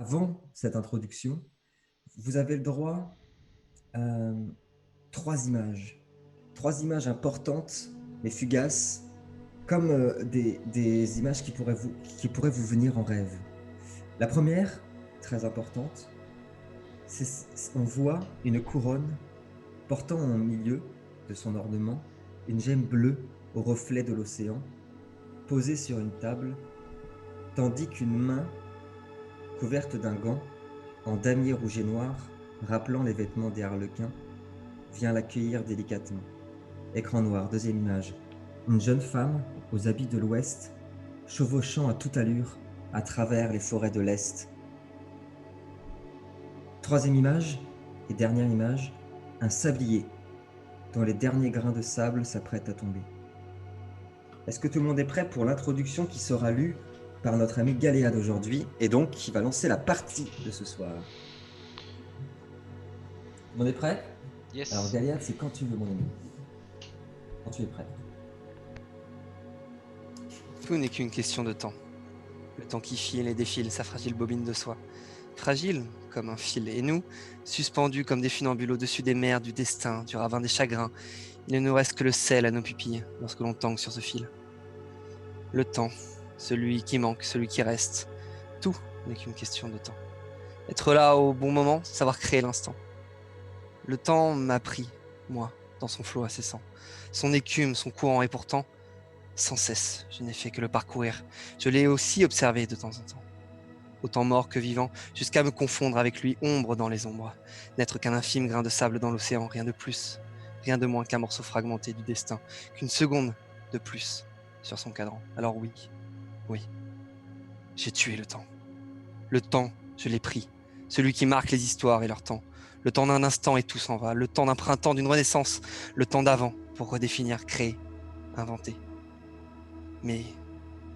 avant cette introduction, vous avez le droit à trois images. Trois images importantes, mais fugaces, comme des images qui pourraient vous venir en rêve. La première, très importante, on voit une couronne portant au milieu de son ornement une gemme bleue au reflet de l'océan, posée sur une table, tandis qu'une main, couverte d'un gant, en damier rouge et noir, rappelant les vêtements des harlequins, vient l'accueillir délicatement. Écran noir, deuxième image. Une jeune femme, aux habits de l'Ouest, chevauchant à toute allure à travers les forêts de l'Est. Troisième image et dernière image, un sablier dont les derniers grains de sable s'apprêtent à tomber. Est-ce que tout le monde est prêt pour l'introduction qui sera lue par notre ami Galéade aujourd'hui et donc qui va lancer la partie de ce soir? Tout le monde est prêt? Yes. Alors Galéade, c'est quand tu veux, mon ami. Quand tu es prêt. Tout n'est qu'une question de temps. Le temps qui file et défile sa fragile bobine de soie. Fragile comme un fil. Et nous, suspendus comme des funambules au-dessus des mers, du destin, du ravin des chagrins, il ne nous reste que le sel à nos pupilles lorsque l'on tangue sur ce fil. Le temps, celui qui manque, celui qui reste, tout n'est qu'une question de temps. Être là au bon moment, savoir créer l'instant. Le temps m'a pris, moi, dans son flot incessant, son écume, son courant, et pourtant, sans cesse, je n'ai fait que le parcourir. Je l'ai aussi observé de temps en temps, autant mort que vivant, jusqu'à me confondre avec lui, ombre dans les ombres, n'être qu'un infime grain de sable dans l'océan, rien de plus, rien de moins qu'un morceau fragmenté du destin, qu'une seconde de plus sur son cadran. Alors oui, j'ai tué le temps. Le temps, je l'ai pris, celui qui marque les histoires et leur temps. Le temps d'un instant et tout s'en va, le temps d'un printemps, d'une renaissance, le temps d'avant pour redéfinir, créer, inventer. Mais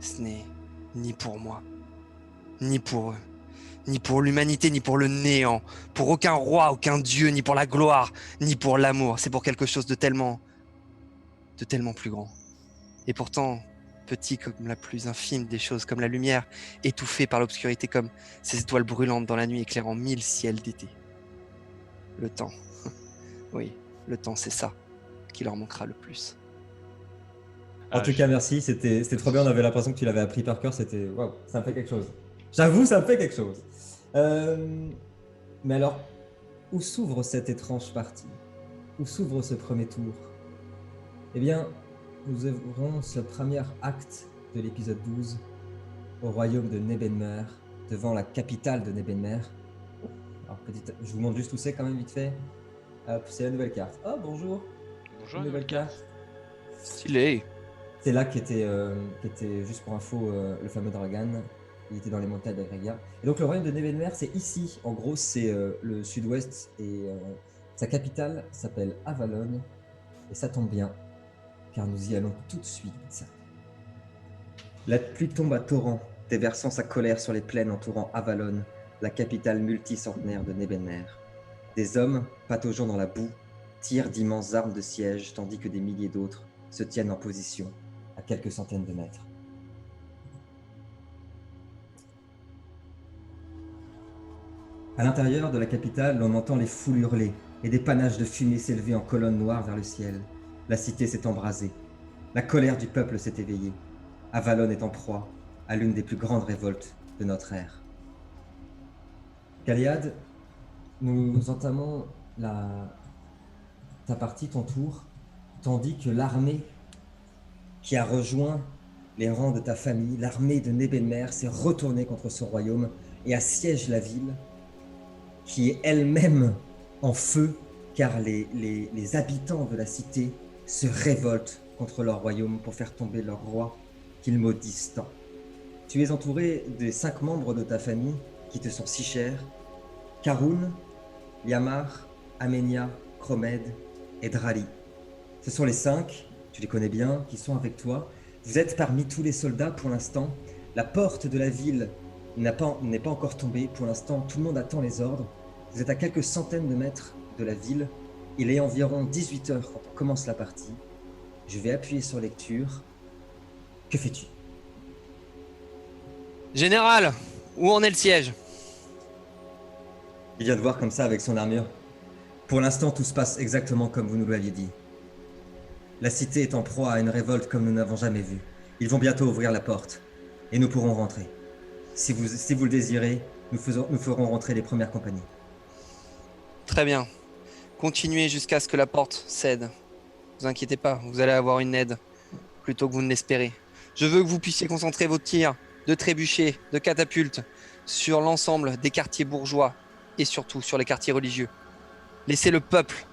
ce n'est ni pour moi, ni pour eux, ni pour l'humanité, ni pour le néant, pour aucun roi, aucun dieu, ni pour la gloire, ni pour l'amour. C'est pour quelque chose de tellement plus grand. Et pourtant, petit comme la plus infime des choses, comme la lumière, étouffée par l'obscurité, comme ces étoiles brûlantes dans la nuit éclairant 1000 ciels d'été. Le temps, oui, le temps, c'est ça qui leur manquera le plus. En tout cas, merci, c'était trop bien, on avait l'impression que tu l'avais appris par cœur, c'était... Waouh, ça me fait quelque chose. J'avoue, ça me fait quelque chose. Mais alors, où s'ouvre cette étrange partie? Où s'ouvre ce premier tour? Eh bien, nous ouvrons ce premier acte de l'épisode 12 au royaume de Nebenmer, devant la capitale de Nebenmer. Alors, je vous montre juste où c'est quand même vite fait. Hop, c'est la nouvelle carte. Oh, bonjour. Bonjour, Une nouvelle carte. Stylé. C'est là qu'était, juste pour info, le fameux Dragan. Il était dans les montagnes d'Agregia. Et donc le royaume de Nebenmer, c'est ici. En gros, c'est le sud-ouest et sa capitale s'appelle Avalon. Et ça tombe bien, car nous y allons tout de suite. La pluie tombe à torrent, déversant sa colère sur les plaines entourant Avalon, la capitale multicentenaire de Nebenmer. Des hommes, pataugeant dans la boue, tirent d'immenses armes de siège, tandis que des milliers d'autres se tiennent en position à quelques centaines de mètres. À l'intérieur de la capitale, on entend les foules hurler et des panaches de fumée s'élever en colonnes noires vers le ciel. La cité s'est embrasée. La colère du peuple s'est éveillée. Avalon est en proie à l'une des plus grandes révoltes de notre ère. Galéade, nous entamons ta partie, ton tour, tandis que l'armée qui a rejoint les rangs de ta famille, l'armée de Nebenmer, s'est retournée contre ce royaume et assiège la ville, qui est elle-même en feu, car les habitants de la cité se révoltent contre leur royaume pour faire tomber leur roi, qu'ils maudissent tant. Tu es entouré des 5 membres de ta famille qui te sont si chers: Karun, Yamar, Aménia, Chromède et Drali. Ce sont les 5, tu les connais bien, qui sont avec toi. Vous êtes parmi tous les soldats pour l'instant. La porte de la ville n'est pas encore tombée. Pour l'instant, tout le monde attend les ordres. Vous êtes à quelques centaines de mètres de la ville. Il est environ 18h quand on commence la partie. Je vais appuyer sur lecture. Que fais-tu? Général, où en est le siège? Il vient de voir comme ça avec son armure. Pour l'instant, tout se passe exactement comme vous nous l'aviez dit. La cité est en proie à une révolte comme nous n'avons jamais vu. Ils vont bientôt ouvrir la porte. Et nous pourrons rentrer. Si vous le désirez, nous ferons rentrer les premières compagnies. Très bien. Continuez jusqu'à ce que la porte cède. Ne vous inquiétez pas, vous allez avoir une aide, plutôt que vous ne l'espérez. Je veux que vous puissiez concentrer vos tirs de trébuchets, de catapultes, sur l'ensemble des quartiers bourgeois, et surtout sur les quartiers religieux. Laissez le peuple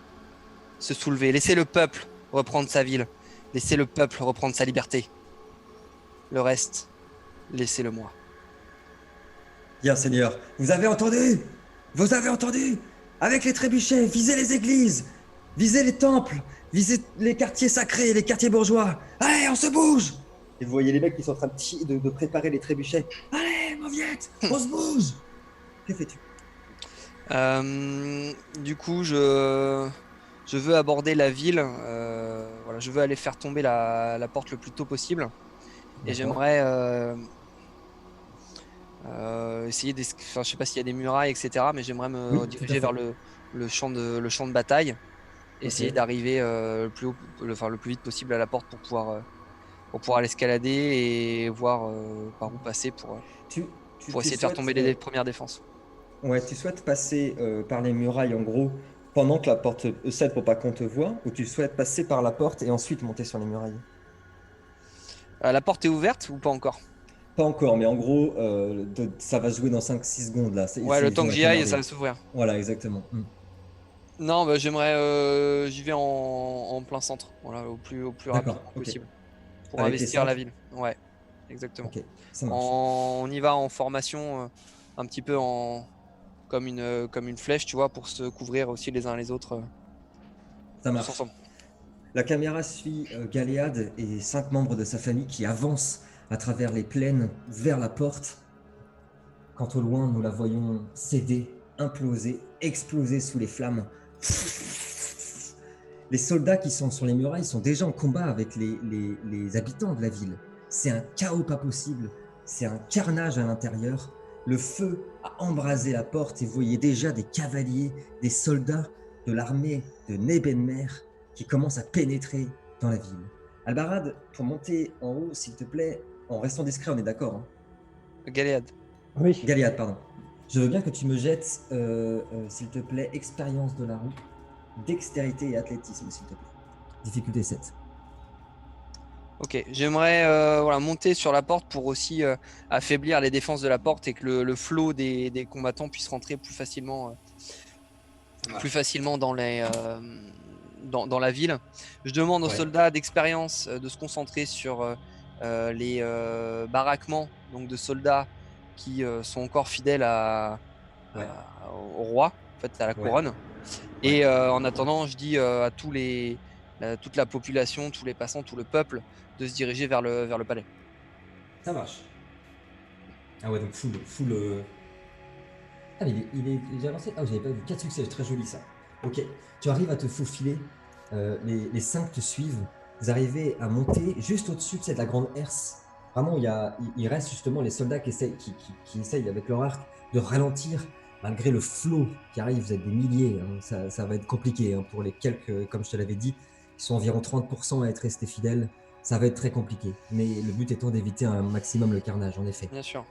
se soulever, laissez le peuple reprendre sa ville, laissez le peuple reprendre sa liberté. Le reste, laissez-le moi. Bien, Seigneur, vous avez entendu? Vous avez entendu? Avec les trébuchets, visez les églises, visez les temples, visez les quartiers sacrés, les quartiers bourgeois. Allez, on se bouge! Et vous voyez les mecs qui sont en train de préparer les trébuchets. Allez, Mauviette, on se bouge! Que fais-tu? Du coup, je veux aborder la ville. Voilà, je veux aller faire tomber la porte le plus tôt possible. Et j'aimerais essayer enfin, je sais pas s'il y a des murailles, etc. Mais j'aimerais me diriger vers le champ de bataille. Essayer d'arriver le plus vite possible à la porte pour pouvoir l'escalader et voir par où passer pour essayer de faire tomber les premières défenses. Ouais, tu souhaites passer par les murailles en gros pendant que la porte cède pour pas qu'on te voie, ou tu souhaites passer par la porte et ensuite monter sur les murailles? La porte est ouverte ou pas encore? Pas encore, mais en gros, ça va se jouer dans 5-6 secondes là. Ouais, le temps que j'y aille, ça va s'ouvrir. Voilà, exactement. Non, bah, j'y vais en plein centre, voilà, au plus rapidement possible, pour avec investir la ville. Ouais, exactement. Ok, ça marche. On y va en formation, un petit peu comme une flèche, tu vois, pour se couvrir aussi les uns les autres. Ça tous marche. ensemble. La caméra suit Galéade et 5 membres de sa famille qui avancent à travers les plaines vers la porte. Quand au loin, nous la voyons céder, imploser, exploser sous les flammes. Les soldats qui sont sur les murailles sont déjà en combat avec les habitants de la ville. C'est un chaos pas possible, c'est un carnage à l'intérieur. Le feu a embrasé la porte et vous voyez déjà des cavaliers, des soldats de l'armée de Nebenmer qui commencent à pénétrer dans la ville. Albarad, pour monter en haut, s'il te plaît, en restant discret, on est d'accord, hein? Galéade. Oui. Galéade, pardon. Je veux bien que tu me jettes, s'il te plaît, expérience de la rue, dextérité et athlétisme, s'il te plaît. Difficulté 7. Ok, j'aimerais monter sur la porte pour aussi affaiblir les défenses de la porte et que le flot des combattants puisse rentrer plus facilement dans la ville. Je demande aux soldats d'expérience de se concentrer sur les baraquements, donc de soldats qui sont encore fidèles au roi, en fait, à la couronne. Et en attendant, je dis à toute la population, tous les passants, tout le peuple, de se diriger vers le palais. Ça marche. Ah ouais, donc full. Ah, mais il est déjà avancé. Ah, j'avais pas vu. 4 succès, très joli ça. Ok, tu arrives à te faufiler. Les 5 te suivent. Vous arrivez à monter juste au-dessus de la grande herse. Vraiment, il reste justement les soldats qui essayent avec leur arc de ralentir malgré le flot qui arrive. Vous êtes des milliers. Hein. Ça va être compliqué hein, pour les quelques, comme je te l'avais dit, qui sont environ 30% à être restés fidèles. Ça va être très compliqué. Mais le but étant d'éviter un maximum le carnage, en effet. Bien sûr.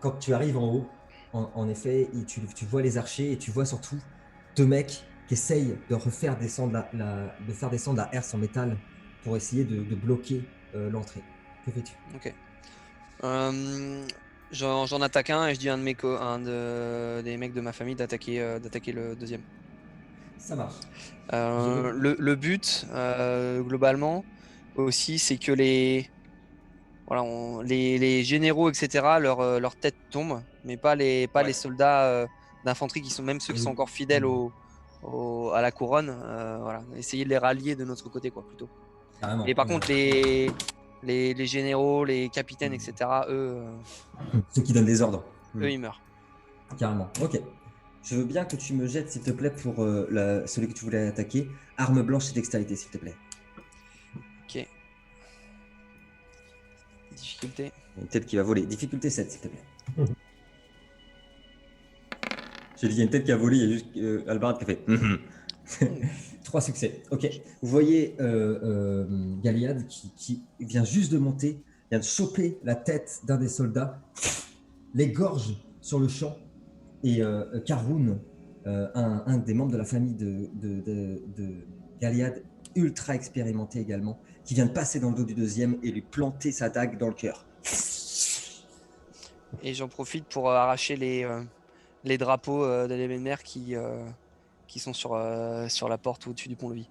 Quand tu arrives en haut, en effet, tu vois les archers et tu vois surtout 2 mecs qui essayent de refaire descendre de faire descendre la herse en métal pour essayer de bloquer l'entrée. Que fais-tu? Ok. J'en attaque un et je dis à des mecs de ma famille d'attaquer le deuxième. Ça marche. Le but, globalement, aussi, c'est que les généraux, etc., leur tête tombe, mais pas les soldats d'infanterie, même ceux qui sont encore fidèles à la couronne. Voilà. Essayer de les rallier de notre côté, quoi, plutôt. Carrément. Et par contre, les généraux, les capitaines, etc., eux, ceux qui donnent des ordres. eux, ils meurent. Carrément. Ok. Je veux bien que tu me jettes, s'il te plaît, pour celui que tu voulais attaquer. Arme blanche et dextérité, s'il te plaît. Ok. Difficulté. Une tête qui va voler. Difficulté 7, s'il te plaît. J'ai dit, il y a une tête qui a volé, il y a juste Albarad qui a fait. Trois succès. Ok. Vous voyez Galiad qui vient juste de monter, vient de choper la tête d'un des soldats, l'égorge sur le champ. Et Karoun, un des membres de la famille de Galiad, ultra expérimenté également, qui vient de passer dans le dos du deuxième et lui planter sa dague dans le cœur. Et j'en profite pour arracher les drapeaux de l'Ebenmer qui sont sur la porte au-dessus du pont-levis.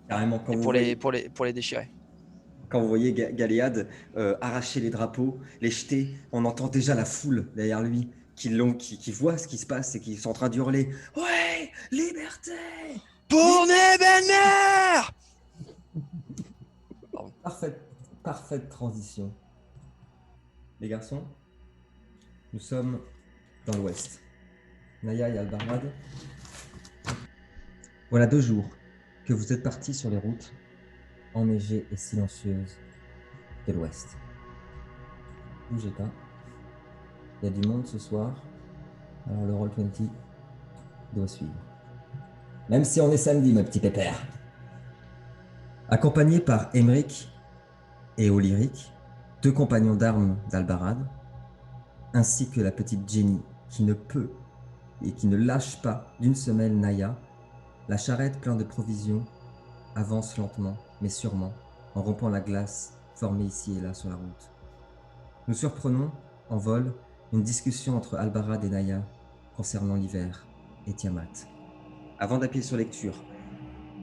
Carrément, Et pour les déchirer. quand vous voyez Galéade arracher les drapeaux, les jeter, on entend déjà la foule derrière lui qui voit ce qui se passe et qui sont en train d'hurler « Ouais, liberté !» Pour Nebenmer! Parfaite transition. Les garçons, nous sommes dans l'ouest. Naya et Albarad. Voilà 2 jours que vous êtes partis sur les routes enneigées et silencieuses de l'ouest. Bougez pas. Il y a du monde ce soir, alors le Roll20 doit suivre. Même si on est samedi, mes petits pépères. Accompagné par Emric et Olyric, 2 compagnons d'armes d'Albarad, ainsi que la petite Jenny, qui ne peut et qui ne lâche pas d'une semelle Naya, la charrette pleine de provisions avance lentement, mais sûrement, en rompant la glace formée ici et là sur la route. Nous surprenons, en vol, une discussion entre Albarad et Naya concernant l'hiver et Tiamat. Avant d'appuyer sur lecture,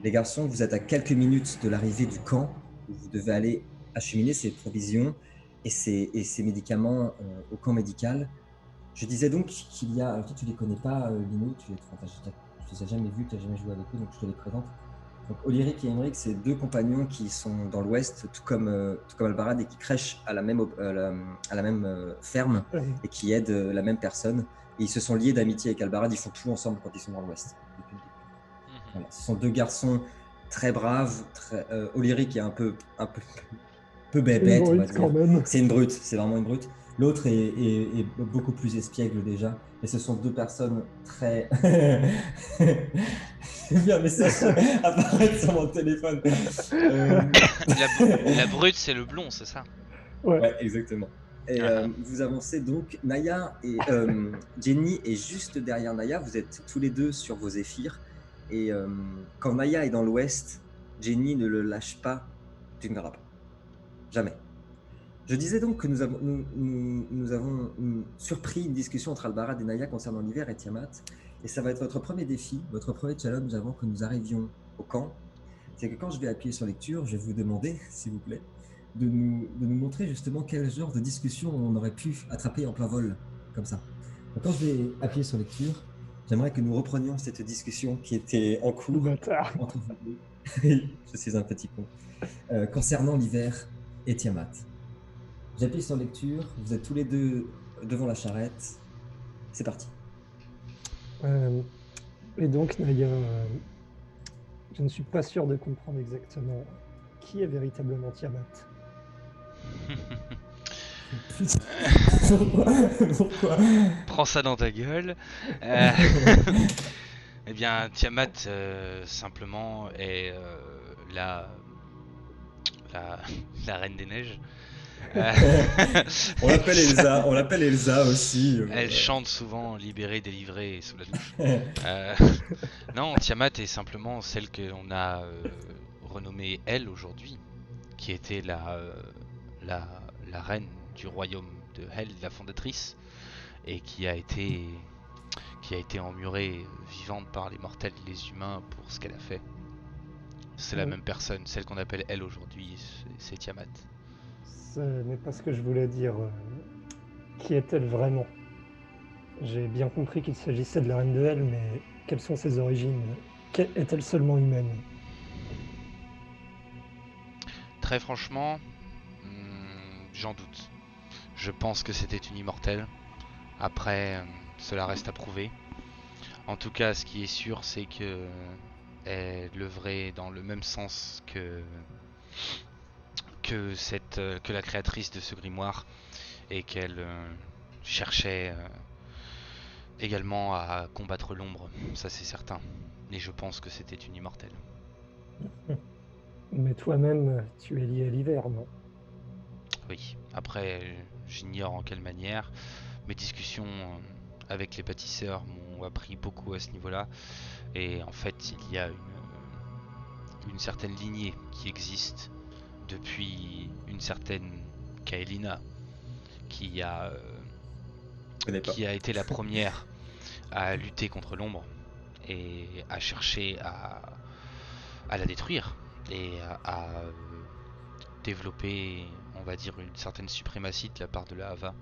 les garçons, vous êtes à quelques minutes de l'arrivée du camp où vous devez aller acheminer ces provisions et ces médicaments au camp médical. Je disais donc qu'il y a... Alors toi, tu les connais pas, Lino, je les ai jamais vus, tu n'as jamais joué avec eux, donc je te les présente. Donc Olyric et Emric, c'est 2 compagnons qui sont dans l'ouest, tout comme Albarad, et qui crèchent à la même ferme et qui aident la même personne. Et ils se sont liés d'amitié avec Albarad, ils font tout ensemble quand ils sont dans l'ouest. Voilà, ce sont 2 garçons très braves. Olyric est un peu bébête, on va dire. C'est une brute, c'est vraiment une brute. L'autre est beaucoup plus espiègle déjà. Et ce sont 2 personnes très... J'ai vu un message apparaître sur mon téléphone. La brute, c'est le blond, c'est ça? Ouais, exactement. Et vous avancez donc. Naya et Jenny est juste derrière Naya. Vous êtes tous les 2 sur vos zéphyrs. Et quand Naya est dans l'ouest, Jenny ne le lâche pas d'une grappe. Jamais. Je disais donc que nous avons surpris une discussion entre Albarad et Naya concernant l'hiver et Tiamat. Et ça va être votre premier défi, votre premier challenge avant que nous arrivions au camp. C'est que quand je vais appuyer sur lecture, je vais vous demander, s'il vous plaît, de nous montrer justement quel genre de discussion on aurait pu attraper en plein vol, comme ça. Donc quand je vais appuyer sur lecture, j'aimerais que nous reprenions cette discussion qui était en cours entre vous deux. Je suis un petit con. Concernant l'hiver et Tiamat. J'appuie sur lecture, vous êtes tous les 2 devant la charrette. C'est parti. Et donc, Naya, je ne suis pas sûr de comprendre exactement qui est véritablement Tiamat. Pourquoi Prends ça dans ta gueule. Eh bien, Tiamat, simplement, est la reine des neiges. On l'appelle Elsa aussi. Elle chante souvent libérée, délivrée sous la douche. Non, Tiamat est simplement celle que l'on a renommée Elle aujourd'hui, qui était la reine du royaume de Hel, la fondatrice, et qui a été emmurée vivante par les mortels et les humains pour ce qu'elle a fait. C'est la même personne, celle qu'on appelle Elle aujourd'hui, c'est Tiamat. Ce n'est pas ce que je voulais dire. Qui est-elle vraiment? J'ai bien compris qu'il s'agissait de la reine de Hel, mais quelles sont ses origines? Est-elle seulement humaine? Très franchement, j'en doute. Je pense que c'était une immortelle. Après, cela reste à prouver. En tout cas, ce qui est sûr, c'est que elle œuvrait dans le même sens que la créatrice de ce grimoire, et qu'elle cherchait également à combattre l'ombre, ça c'est certain. Et je pense que c'était une immortelle. Mais toi-même, tu es lié à l'hiver, non? Oui, après, j'ignore en quelle manière. Mes discussions avec les bâtisseurs m'ont appris beaucoup à ce niveau-là. Et en fait, il y a une certaine lignée qui existe depuis une certaine Kaelina qui a, euh, Je connais pas. qui a été la première à lutter contre l'ombre et à chercher à la détruire et à développer, on va dire, une certaine suprématie de la part de la Hava.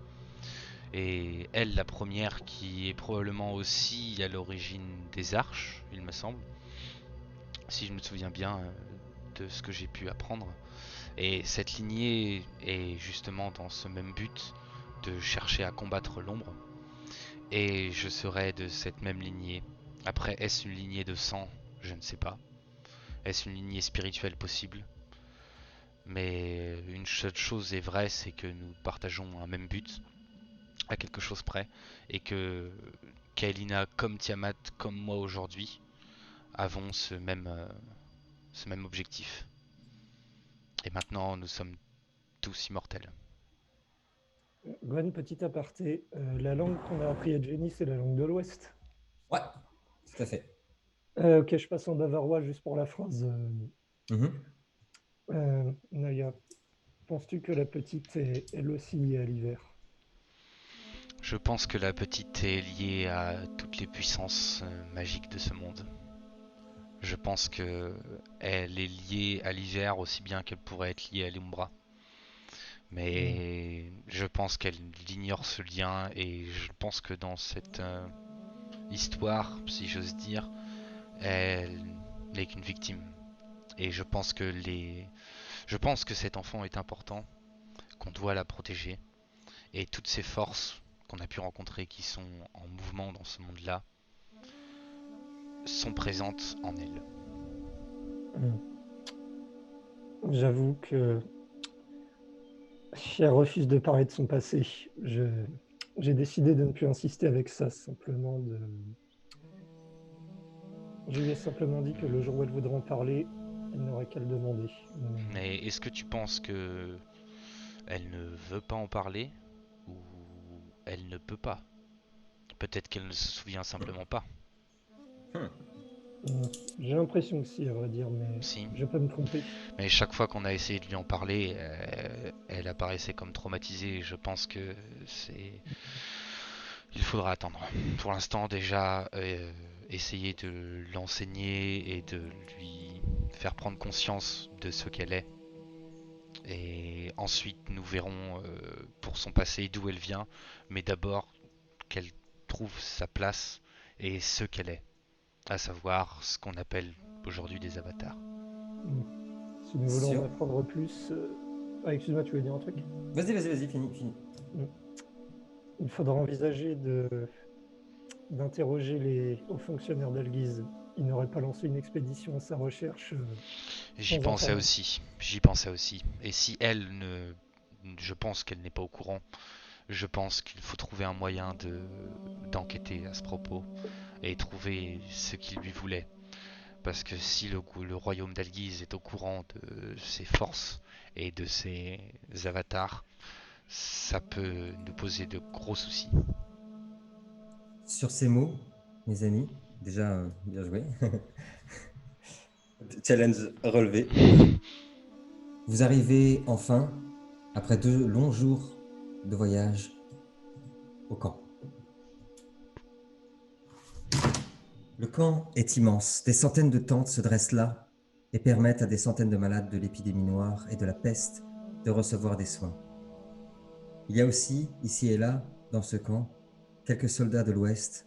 Et elle, la première, qui est probablement aussi à l'origine des arches, il me semble, si je me souviens bien de ce que j'ai pu apprendre. Et cette lignée est justement dans ce même but de chercher à combattre l'ombre. Et je serai de cette même lignée. Après, est-ce une lignée de sang? Je ne sais pas. Est-ce une lignée spirituelle possible? Mais une seule chose est vraie, c'est que nous partageons un même but, à quelque chose près, et que Kaelina, comme Tiamat, comme moi aujourd'hui, avons ce même objectif. Et maintenant, nous sommes tous immortels. Gwen, petit aparté, la langue qu'on a appris à Jenny, c'est la langue de l'Ouest. Ouais, tout à fait. Ok, je passe en bavarois juste pour la phrase. Mhm. Naya, penses-tu que la petite est elle aussi liée à l'hiver? Je pense que la petite est liée à toutes les puissances magiques de ce monde. Je pense que elle est liée à l'hiver aussi bien qu'elle pourrait être liée à l'Umbra. Hmm. Mais je pense qu'elle ignore ce lien et je pense que dans cette histoire, si j'ose dire, elle n'est qu'une victime. Et je pense que cet enfant est important, qu'on doit la protéger et toutes ces forces qu'on a pu rencontrer qui sont en mouvement dans ce monde-là sont présentes en elle. Hmm. J'avoue que elle refuse de parler de son passé. J'ai décidé de ne plus insister avec ça, simplement de... Je lui ai simplement dit que le jour où elle voudrait en parler, elle n'aurait qu'à le demander. Mais est-ce que tu penses que elle ne veut pas en parler ou elle ne peut pas? Peut-être qu'elle ne se souvient simplement pas. Hmm. J'ai l'impression que si, à vrai dire, mais Si. je peux me tromper. Mais chaque fois qu'on a essayé de lui en parler, elle apparaissait comme traumatisée. Je pense que c'est. Il faudra attendre. Pour l'instant, déjà, essayer de l'enseigner et de lui faire prendre conscience de ce qu'elle est. Et ensuite, nous verrons pour son passé d'où elle vient. Mais d'abord, qu'elle trouve sa place et ce qu'elle est. À savoir ce qu'on appelle aujourd'hui des avatars. Hmm. Si nous voulons en Sur... apprendre plus... Ah, excuse-moi, tu veux dire un truc? Vas-y, finis. Hmm. Il faudra envisager d'interroger les hauts fonctionnaires d'Alguise. Ils n'auraient pas lancé une expédition à sa recherche J'y sans pensais information. aussi. J'y pensais aussi. Et si elle ne. Je pense qu'elle n'est pas au courant. Je pense qu'il faut trouver un moyen d'enquêter à ce propos et trouver ce qu'il lui voulait. Parce que si le royaume d'Alguise est au courant de ses forces et de ses avatars, ça peut nous poser de gros soucis. Sur ces mots, mes amis, déjà, bien joué. Challenge relevé. Vous arrivez enfin, après 2 longs jours de voyage, au camp. Le camp est immense. Des centaines de tentes se dressent là et permettent à des centaines de malades de l'épidémie noire et de la peste de recevoir des soins. Il y a aussi, ici et là, dans ce camp, quelques soldats de l'Ouest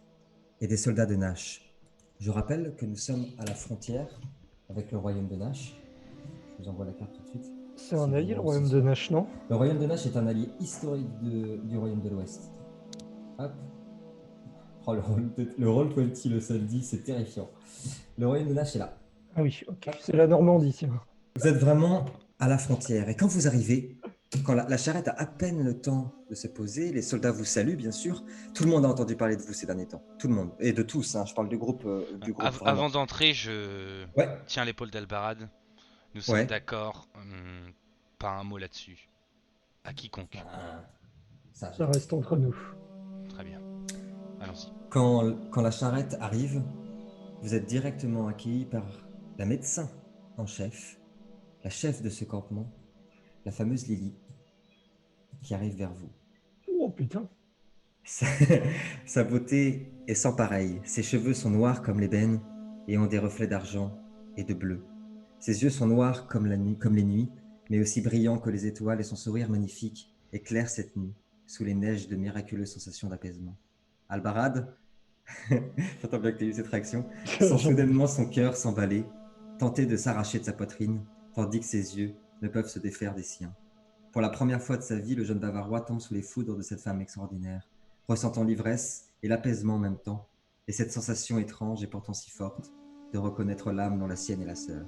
et des soldats de Nash. Je rappelle que nous sommes à la frontière avec le royaume de Nash. Je vous envoie la carte tout de suite. C'est Si un vous allié, voulez le aussi royaume de suivre. Nash, non? Le royaume de Nash est un allié historique du royaume de l'Ouest. Hop. Oh, le Roll20 le samedi, c'est terrifiant. Le royaume de Nash est là. Ah oui, ok. C'est la Normandie, tiens. Vous êtes vraiment à la frontière. Et quand vous arrivez, Quand la charrette a à peine le temps de se poser, les soldats vous saluent, bien sûr. Tout le monde a entendu parler de vous ces derniers temps. Tout le monde. Et de tous, hein. Je parle du groupe, vraiment. Avant d'entrer, je Ouais, tiens l'épaule d'Albarad. Nous sommes ouais. d'accord, pas un mot là-dessus. À quiconque. Ah, ça, Ça reste entre nous. Très bien. Allons-y. quand la charrette arrive, vous êtes directement accueilli par la médecin en chef, la chef de ce campement, la fameuse Lily, qui arrive vers vous. Oh putain. Sa, sa beauté est sans pareil. Ses cheveux sont noirs comme l'ébène et ont des reflets d'argent et de bleu. Ses yeux sont noirs comme la nuit, comme les nuits, mais aussi brillants que les étoiles, et son sourire magnifique éclaire cette nuit sous les neiges de miraculeuses sensations d'apaisement. Albarad, j'entends bien que tu as eu cette réaction, sent soudainement son cœur s'emballer, tenter de s'arracher de sa poitrine, tandis que ses yeux ne peuvent se défaire des siens. Pour la première fois de sa vie, le jeune Bavarois tombe sous les foudres de cette femme extraordinaire, ressentant l'ivresse et l'apaisement en même temps, et cette sensation étrange et pourtant si forte de reconnaître l'âme dont la sienne est la sœur.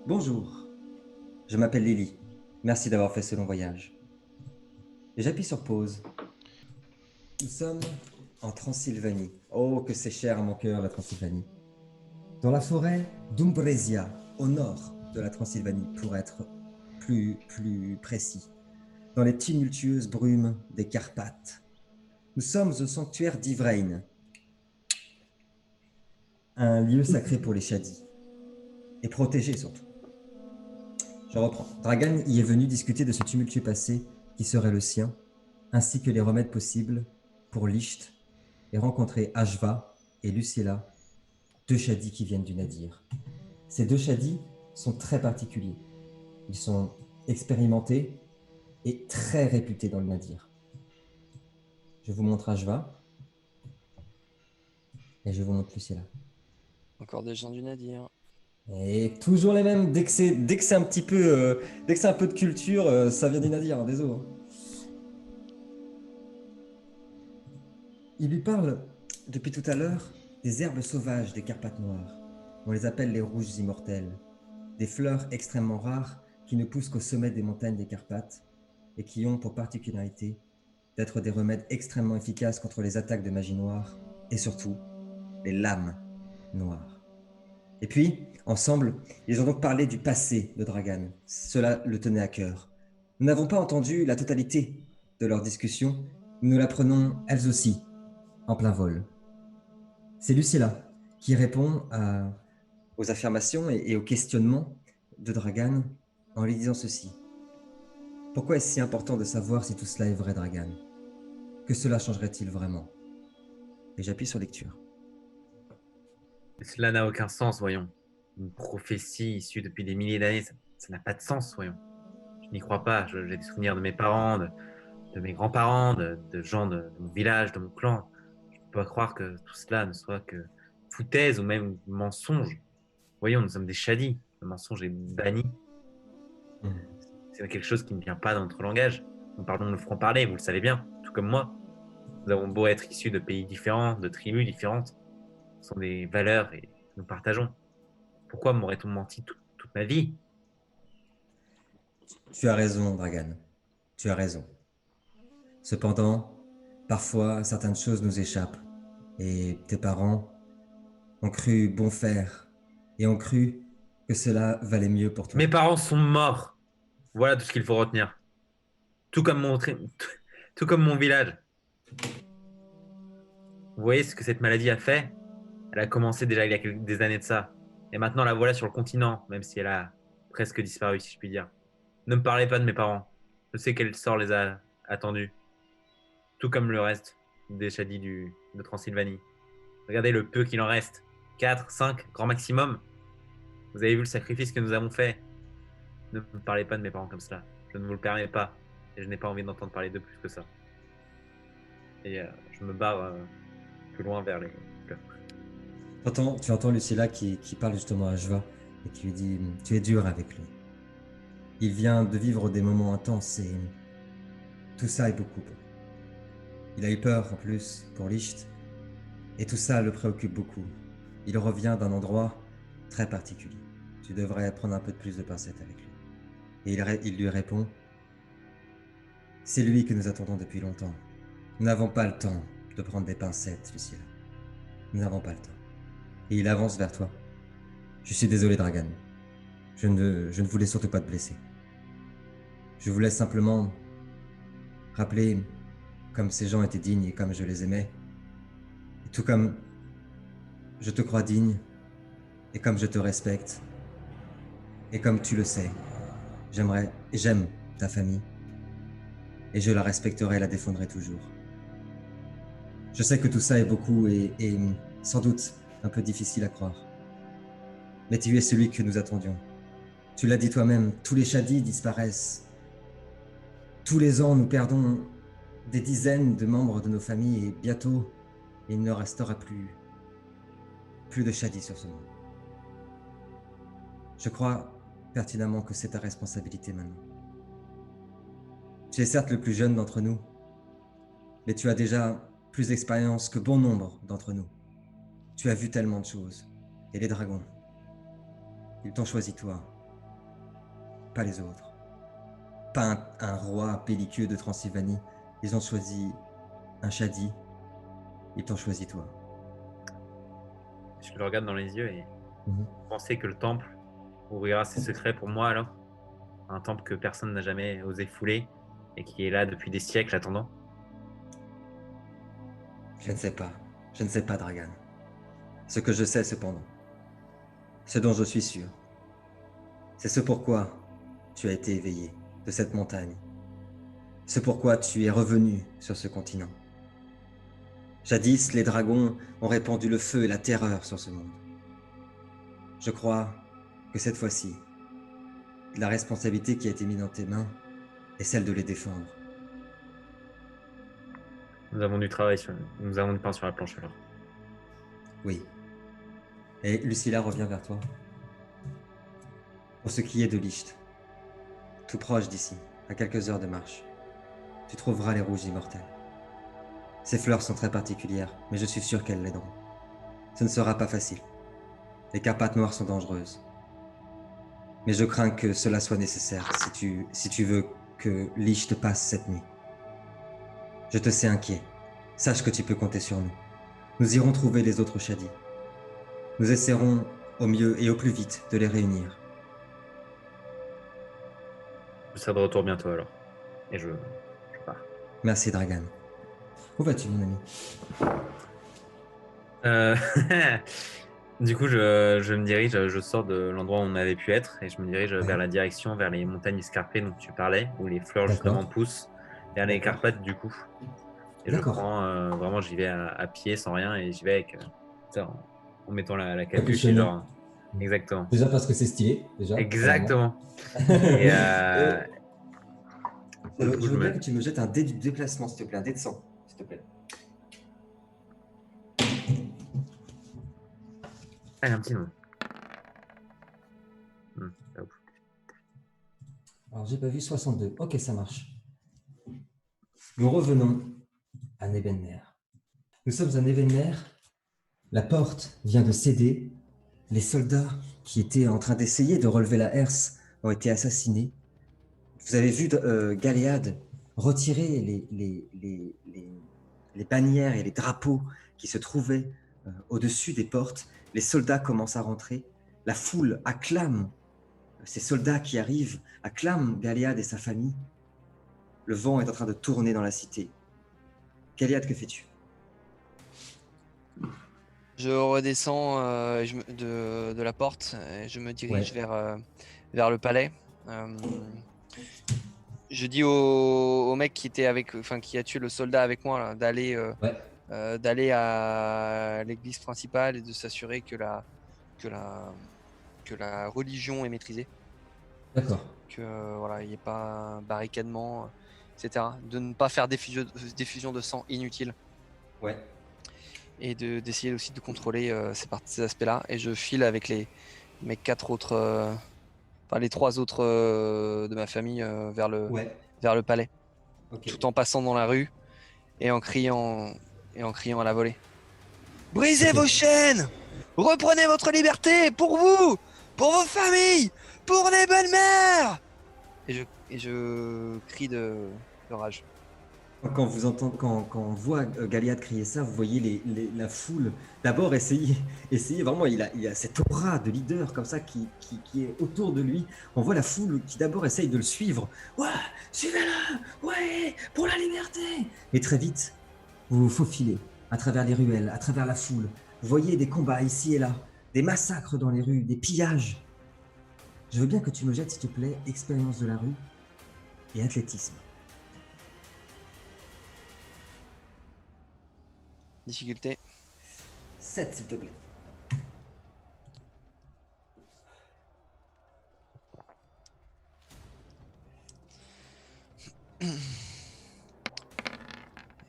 Bonjour, je m'appelle Lily. Merci d'avoir fait ce long voyage. Et j'appuie sur pause. Nous sommes en Transylvanie. Oh, que c'est cher à mon cœur, la Transylvanie. Dans la forêt d'Umbresia, au nord de la Transylvanie, pour être plus précis. Dans les tumultueuses brumes des Carpates. Nous sommes au sanctuaire d'Ivrain, un lieu sacré pour les Shadis, et protégé surtout. Je reprends. Dragan y est venu discuter de ce tumultueux passé qui serait le sien, ainsi que les remèdes possibles pour Licht, et rencontrer Ashva et Lucilla, deux Shadis qui viennent du Nadir. Ces deux Shadis sont très particuliers. Ils sont expérimentés et très réputés dans le Nadir. Je vous montre Ashva et je vous montre Lucilla. Encore des gens du Nadir. Et toujours les mêmes, dès que c'est un petit peu, dès que c'est un peu de culture, ça vient du Nadir, hein, désolé. Il lui parle, depuis tout à l'heure, des herbes sauvages des Carpates noires. On les appelle les rouges immortelles. Des fleurs extrêmement rares qui ne poussent qu'au sommet des montagnes des Carpates et qui ont pour particularité d'être des remèdes extrêmement efficaces contre les attaques de magie noire et surtout les lames noires. Et puis, ensemble, ils ont donc parlé du passé de Dragan. Cela le tenait à cœur. Nous n'avons pas entendu la totalité de leur discussion, nous l'apprenons elles aussi, en plein vol. C'est Lucilla qui répond aux affirmations et aux questionnements de Dragan en lui disant ceci. Pourquoi est-ce si important de savoir si tout cela est vrai, Dragan? Que cela changerait-il vraiment? Et j'appuie sur lecture. Cela n'a aucun sens, voyons. Une prophétie issue depuis des milliers d'années, ça n'a pas de sens, voyons. Je n'y crois pas. J'ai des souvenirs de mes parents, de mes grands-parents, de gens de mon village, de mon clan. Je ne peux pas croire que tout cela ne soit que foutaise ou même mensonge. Voyons, nous sommes des Shadis. Le mensonge est banni. C'est quelque chose qui ne vient pas dans notre langage. Nous parlons le franc-parler, vous le savez bien, tout comme moi. Nous avons beau être issus de pays différents, de tribus différentes. Ce sont des valeurs et nous partageons. Pourquoi m'aurait-on menti toute ma vie? Tu as raison, Dragan. Tu as raison. Cependant, parfois, certaines choses nous échappent. Et tes parents ont cru bon faire et ont cru que cela valait mieux pour toi. Mes parents sont morts. Voilà tout ce qu'il faut retenir. Tout comme mon village. Vous voyez ce que cette maladie a fait? Elle a commencé déjà il y a des années de ça. Et maintenant la voilà sur le continent, même si elle a presque disparu, si je puis dire. Ne me parlez pas de mes parents. Je sais quel sort les a attendus. Tout comme le reste des Shadis de Transylvanie. Regardez le peu qu'il en reste. 4, 5, grand maximum. Vous avez vu le sacrifice que nous avons fait. Ne me parlez pas de mes parents comme cela. Je ne vous le permets pas. Et je n'ai pas envie d'entendre parler d'eux plus que ça. Et je me barre plus loin vers les fleurs. Tu entends Lucilla qui parle justement à Jva et qui lui dit « Tu es dur avec lui. Il vient de vivre des moments intenses et tout ça est beaucoup. Il a eu peur en plus pour Licht et tout ça le préoccupe beaucoup. Il revient d'un endroit très particulier. Tu devrais prendre un peu de plus de pincettes avec lui. » Et il lui répond C'est lui que nous attendons depuis longtemps. Nous n'avons pas le temps de prendre des pincettes, Lucilla. Nous n'avons pas le temps. Et il avance vers toi. Je suis désolé, Dragan. Je ne voulais surtout pas te blesser. Je voulais simplement rappeler comme ces gens étaient dignes et comme je les aimais. Et tout comme je te crois digne, et comme je te respecte, et comme tu le sais, j'aime ta famille, et je la respecterai et la défendrai toujours. Je sais que tout ça est beaucoup et sans doute un peu difficile à croire. Mais tu es celui que nous attendions. Tu l'as dit toi-même, tous les Shadis disparaissent. Tous les ans, nous perdons des dizaines de membres de nos familles et bientôt, il ne restera plus de Shadis sur ce monde. Je crois pertinemment que c'est ta responsabilité maintenant. Tu es certes le plus jeune d'entre nous, mais tu as déjà plus d'expérience que bon nombre d'entre nous. Tu as vu tellement de choses. Et les dragons, ils t'ont choisi toi, pas les autres. Pas un roi belliqueux de Transylvanie. Ils ont choisi un Shadi. Ils t'ont choisi toi. Je le regarde dans les yeux et vous pensez que le temple ouvrira ses secrets pour moi alors? Un temple que personne n'a jamais osé fouler et qui est là depuis des siècles attendant? Je ne sais pas. Je ne sais pas, Dragan. Ce que je sais cependant, ce dont je suis sûr, c'est ce pourquoi tu as été éveillé de cette montagne. Ce pourquoi tu es revenu sur ce continent. Jadis, les dragons ont répandu le feu et la terreur sur ce monde. Je crois que cette fois-ci, la responsabilité qui a été mise dans tes mains est celle de les défendre. Nous avons du pain sur la planche alors. Oui. Et Lucilla revient vers toi. Pour ce qui est de Licht, tout proche d'ici, à quelques heures de marche, tu trouveras les rouges immortels. Ces fleurs sont très particulières, mais je suis sûr qu'elles l'aideront. Ce ne sera pas facile. Les carpates noires sont dangereuses. Mais je crains que cela soit nécessaire si tu veux que Licht passe cette nuit. Je te sais inquiet. Sache que tu peux compter sur nous. Nous irons trouver les autres Shadis. Nous essaierons au mieux et au plus vite de les réunir. Je serai de retour bientôt alors. Et je pars. Merci, Dragan. Où vas-tu, mon ami? Du coup, je me dirige, je sors de l'endroit où on avait pu être et je me dirige vers la direction, vers les montagnes escarpées dont tu parlais, où les fleurs justement poussent, vers les Carpates du coup. Et je prends, vraiment, j'y vais à pied, sans rien, et j'y vais avec, en mettant la capuche et genre... Exactement. Déjà parce que c'est stylé, déjà. Exactement. Et je veux bien que tu me jettes un dé du déplacement, s'il te plaît, un dé de 100, s'il te plaît. Allez, un petit nom. Alors, j'ai pas vu 62. Ok, ça marche. Nous revenons à Nebenmer. Nous sommes à Nebenmer. La porte vient de céder. Les soldats qui étaient en train d'essayer de relever la herse ont été assassinés. Vous avez vu Galéade retirer les bannières et les drapeaux qui se trouvaient au-dessus des portes. Les soldats commencent à rentrer. La foule acclame ces soldats qui arrivent, acclament Galéade et sa famille. Le vent est en train de tourner dans la cité. Galéade, que fais-tu? Je redescends de la porte et je me dirige vers le palais. Je dis au mec qui a tué le soldat avec moi là, d'aller à l'église principale et de s'assurer que la religion est maîtrisée. D'accord. Que voilà, il n'y ait pas un barricadement, etc. De ne pas faire diffusion de sang inutile. Ouais. Et d'essayer aussi de contrôler ces aspects-là. Et je file avec les trois autres de ma famille vers le palais. Okay. Tout en passant dans la rue et en criant à la volée. Brisez vos chaînes! Reprenez votre liberté pour vous! Pour vos familles! Pour les belles mères! Et je crie de de rage. Quand vous entendez, quand on voit Galiad crier ça, vous voyez la foule d'abord essayer vraiment, il a cette aura de leader comme ça qui est autour de lui. On voit la foule qui d'abord essaye de le suivre. Ouais, suivez-le, ouais, pour la liberté. Et très vite, vous vous faufilez à travers les ruelles, à travers la foule. Vous voyez des combats ici et là, des massacres dans les rues, des pillages. Je veux bien que tu me jettes, s'il te plaît, expérience de la rue et athlétisme. Difficulté. 7, s'il te plaît.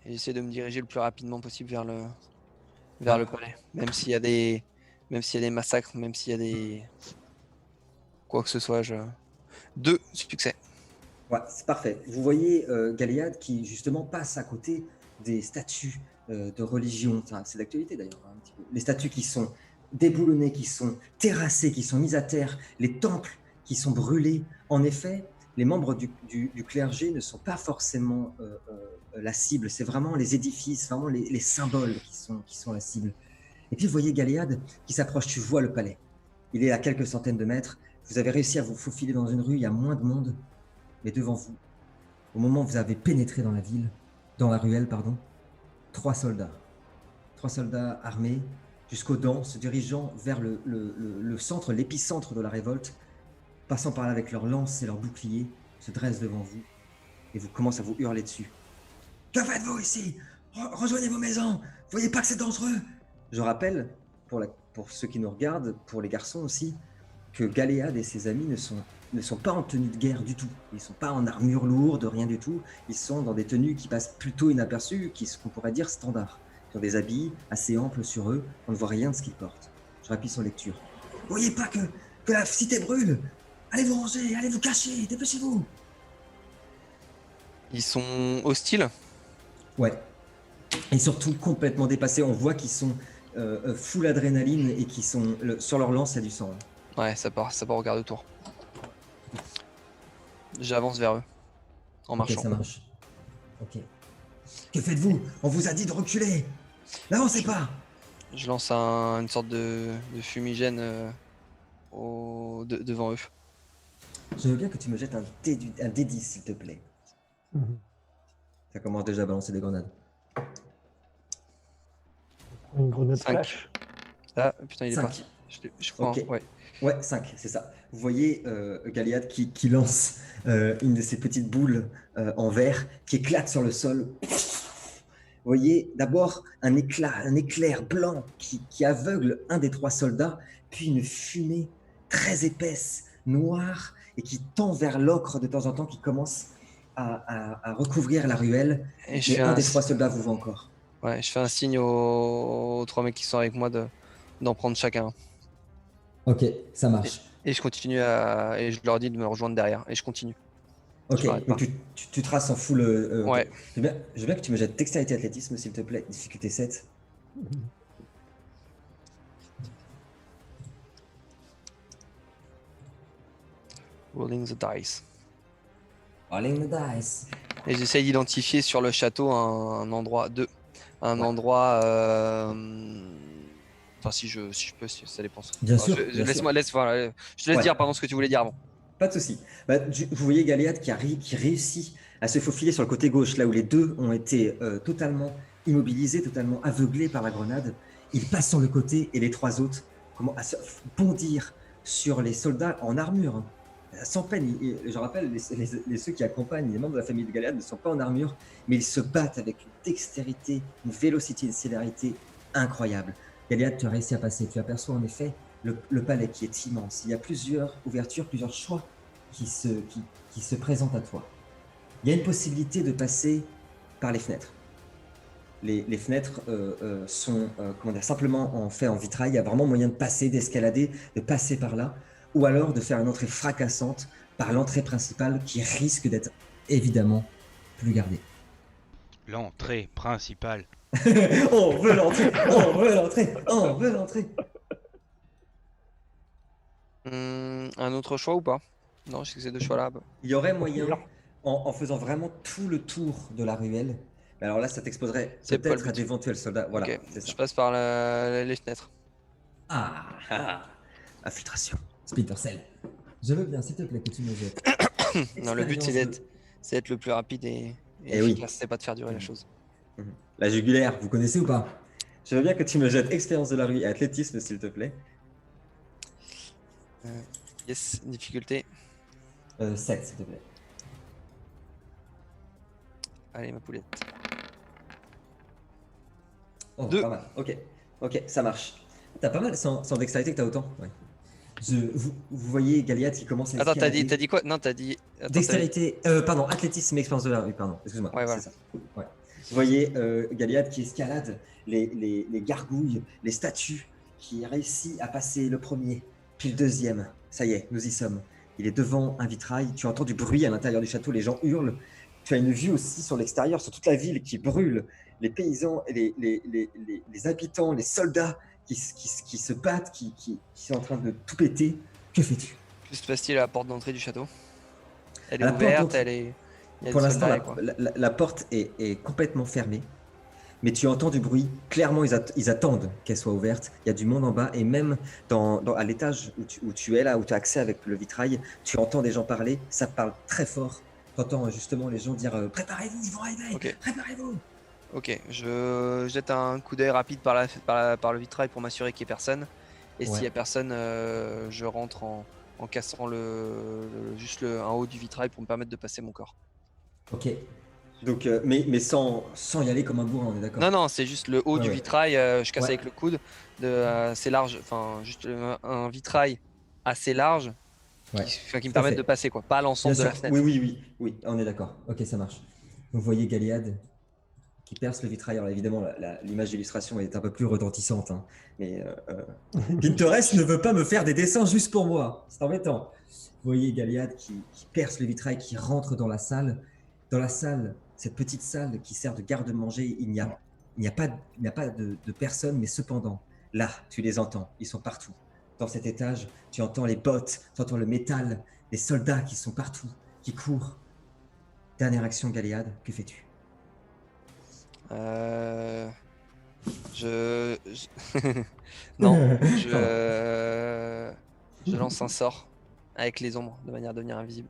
Et j'essaie de me diriger le plus rapidement possible vers le palais. Même s'il y a des massacres, même s'il y a des quoi que ce soit, 2 succès. Ouais, c'est parfait. Vous voyez Galiad qui justement passe à côté des statues de religion. Enfin, c'est d'actualité d'ailleurs, un petit peu. Les statues qui sont déboulonnées, qui sont terrassées, qui sont mises à terre, les temples qui sont brûlés. En effet, les membres du clergé ne sont pas forcément la cible. C'est vraiment les édifices, vraiment les symboles qui sont la cible. Et puis vous voyez Galiad qui s'approche. Tu vois le palais. Il est à quelques centaines de mètres. Vous avez réussi à vous faufiler dans une rue. Il y a moins de monde. Mais devant vous, au moment où vous avez pénétré dans la ruelle, 3 soldats. 3 soldats armés, jusqu'aux dents, se dirigeant vers le centre, l'épicentre de la révolte, passant par là avec leurs lances et leurs boucliers, se dressent devant vous et vous commencent à vous hurler dessus. Que faites-vous ici? Rejoignez vos maisons. Vous voyez pas que c'est dangereux? Je rappelle, pour ceux qui nous regardent, pour les garçons aussi, que Galéade et ses amis ne sont pas en tenue de guerre du tout. Ils ne sont pas en armure lourde, rien du tout. Ils sont dans des tenues qui passent plutôt inaperçues, qu'on pourrait dire standard. Ils ont des habits assez amples sur eux, on ne voit rien de ce qu'ils portent. Je rappuie sur lecture. Vous voyez pas que la cité brûle? Allez vous ranger, allez vous cacher, dépêchez-vous. Ils sont hostiles. Ouais. Et surtout complètement dépassés. On voit qu'ils sont full adrénaline et qui sont sur leur lance, il y a du sang. Ouais, ça part au quart de tour. J'avance vers eux, en marchant. Ok, ça marche. Ok. Que faites-vous? On vous a dit de reculer. N'avancez pas. Je lance une sorte de fumigène devant eux. Je veux bien que tu me jettes un D10, s'il te plaît. Ça commence déjà à balancer des grenades. Une grenade 5. flash. Ah, putain, il est 5. parti. Je crois, Ok. ouais. Ouais, 5, c'est ça. Vous voyez Galiad qui lance une de ces petites boules en verre qui éclate sur le sol. Vous voyez d'abord un éclair blanc qui aveugle un des 3 soldats, puis une fumée très épaisse, noire, et qui tend vers l'ocre de temps en temps, qui commence à recouvrir la ruelle. Et Et un des 3 soldats vous voit encore. Ouais, je fais un signe aux 3 mecs qui sont avec moi d'en prendre chacun. Ok, ça marche. Et je continue et je leur dis de me rejoindre derrière. Et je continue. Ok, Je m'arrête donc tu traces en full. Ouais. Je veux bien que tu me jettes dextérité athlétisme, s'il te plaît. Difficulté 7. Rolling the dice. Rolling the dice. Et j'essaye d'identifier sur le château un endroit. Un Ouais. endroit. Enfin, si je peux, si ça dépend. Bien Enfin, sûr. bien sûr. Laisse-moi, je te laisse Ouais. dire pardon ce que tu voulais dire avant. Pas de souci. Vous voyez Galéade qui réussit à se faufiler sur le côté gauche, là où les deux ont été totalement immobilisés, totalement aveuglés par la grenade. Il passe sur le côté et les 3 autres commencent à se bondir sur les soldats en armure. Sans peine. Je rappelle, ceux qui accompagnent les membres de la famille de Galéade ne sont pas en armure, mais ils se battent avec une dextérité, une vélocité, une célérité incroyable. Galéade, tu as réussi à passer. Tu aperçois en effet le palais qui est immense. Il y a plusieurs ouvertures, plusieurs choix qui se présentent à toi. Il y a une possibilité de passer par les fenêtres. Les fenêtres sont simplement fait en vitrail. Il y a vraiment moyen de passer, d'escalader, de passer par là, ou alors de faire une entrée fracassante par l'entrée principale qui risque d'être évidemment plus gardée. L'entrée principale. On veut l'entrée, on veut l'entrée, on veut l'entrée. Un autre choix ou pas? Non, je sais que ces 2 choix-là. Il y aurait moyen en faisant vraiment tout le tour de la ruelle. Mais alors là, ça t'exposerait C'est pas le peut-être à but. d'éventuels soldats. Voilà, Ok, c'est ça. je passe par les fenêtres. Infiltration. Splinter Cell. Je veux bien, s'il te plaît, que tu me jettes. Non, le but, Expérience c'est d'être le plus rapide et Eh oui. efficace, c'est pas de faire durer la chose. La jugulaire, vous connaissez ou pas? Je veux bien que tu me jettes expérience de la rue et athlétisme, s'il te plaît. Yes, difficulté. 7, s'il te plaît. Allez, ma poulette. Oh, 2. pas mal. Ok, ça marche. T'as pas mal sans dextérité que t'as autant. Ouais. Vous voyez Galiad qui commence à Attends, t'as escalader. dit quoi? Non, t'as dit. Attends, Dextérité, pardon, athlétisme et expérience de la rue, pardon, excuse-moi, Ouais, voilà. c'est ça. Ouais. Vous voyez Galiad qui escalade les gargouilles, les statues, qui réussit à passer le premier, puis le deuxième. Ça y est, nous y sommes. Il est devant un vitrail, tu entends du bruit à l'intérieur du château, les gens hurlent. Tu as une vue aussi sur l'extérieur, sur toute la ville qui brûle, les paysans, les habitants, les soldats qui se battent, qui sont en train de tout péter. Que fais-tu? Que se passe-t-il à la porte d'entrée du château? Elle À est la porte ouverte, d'entrée- elle est. Il y a Pour des l'instant, soldats et quoi. la porte est complètement fermée, mais tu entends du bruit. Clairement, ils attendent qu'elle soit ouverte. Il y a du monde en bas, et même à l'étage où tu es là, où tu as accès avec le vitrail, tu entends des gens parler. Ça parle très fort. Tu entends justement les gens dire préparez-vous, ils vont arriver, Ok. préparez-vous. Ok, je jette un coup d'œil rapide par le vitrail pour m'assurer qu'il n'y ait personne. Et s'il Ouais. n'y a personne, je rentre en cassant juste un haut du vitrail pour me permettre de passer mon corps. Ok. Donc, mais sans y aller comme un bourrin, on est d'accord? Non, c'est juste le haut Ouais, du ouais. vitrail, je casse Ouais. avec le coude. C'est large, enfin, juste un vitrail assez large Ouais. qui me Tout à permette fait. de passer, quoi. Pas Bien l'ensemble de sûr. la fenêtre. Oui, on est d'accord. Ok, ça marche. Vous voyez Galiad qui perce le vitrail. Alors évidemment, l'image d'illustration est un peu plus retentissante, hein, mais Pinterest ne veut pas me faire des dessins juste pour moi. C'est embêtant. Vous voyez Galiad qui perce le vitrail, qui rentre dans la salle. Dans la salle, cette petite salle qui sert de garde-manger, il n'y a pas de personnes, mais cependant, là, tu les entends. Ils sont partout. Dans cet étage, tu entends les bottes, tu entends le métal, les soldats qui sont partout, qui courent. Dernière action, Galiad, que fais-tu? Non, je lance un sort avec les ombres de manière à devenir invisible.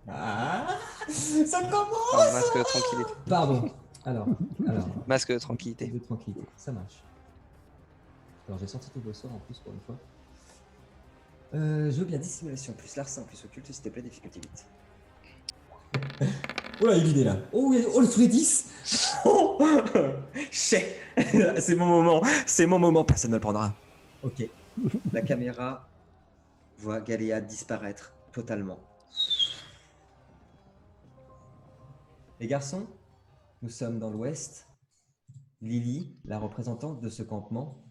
Ah, ça commence. Enfin, masque de tranquillité. Pardon. Alors, Masque de tranquillité. de tranquillité, ça marche. Alors j'ai sorti tout vos sorts en plus pour une fois. Je veux bien dissimulation plus larcin plus occulte, s'il te plaît, difficulté 8. Oh là, il est vidé là. Oh, le sous les 10. Oh, c'est mon moment, personne ne le prendra. Ok. La caméra voit Galéa disparaître totalement. Les garçons, nous sommes dans l'ouest. Lily, la représentante de ce campement,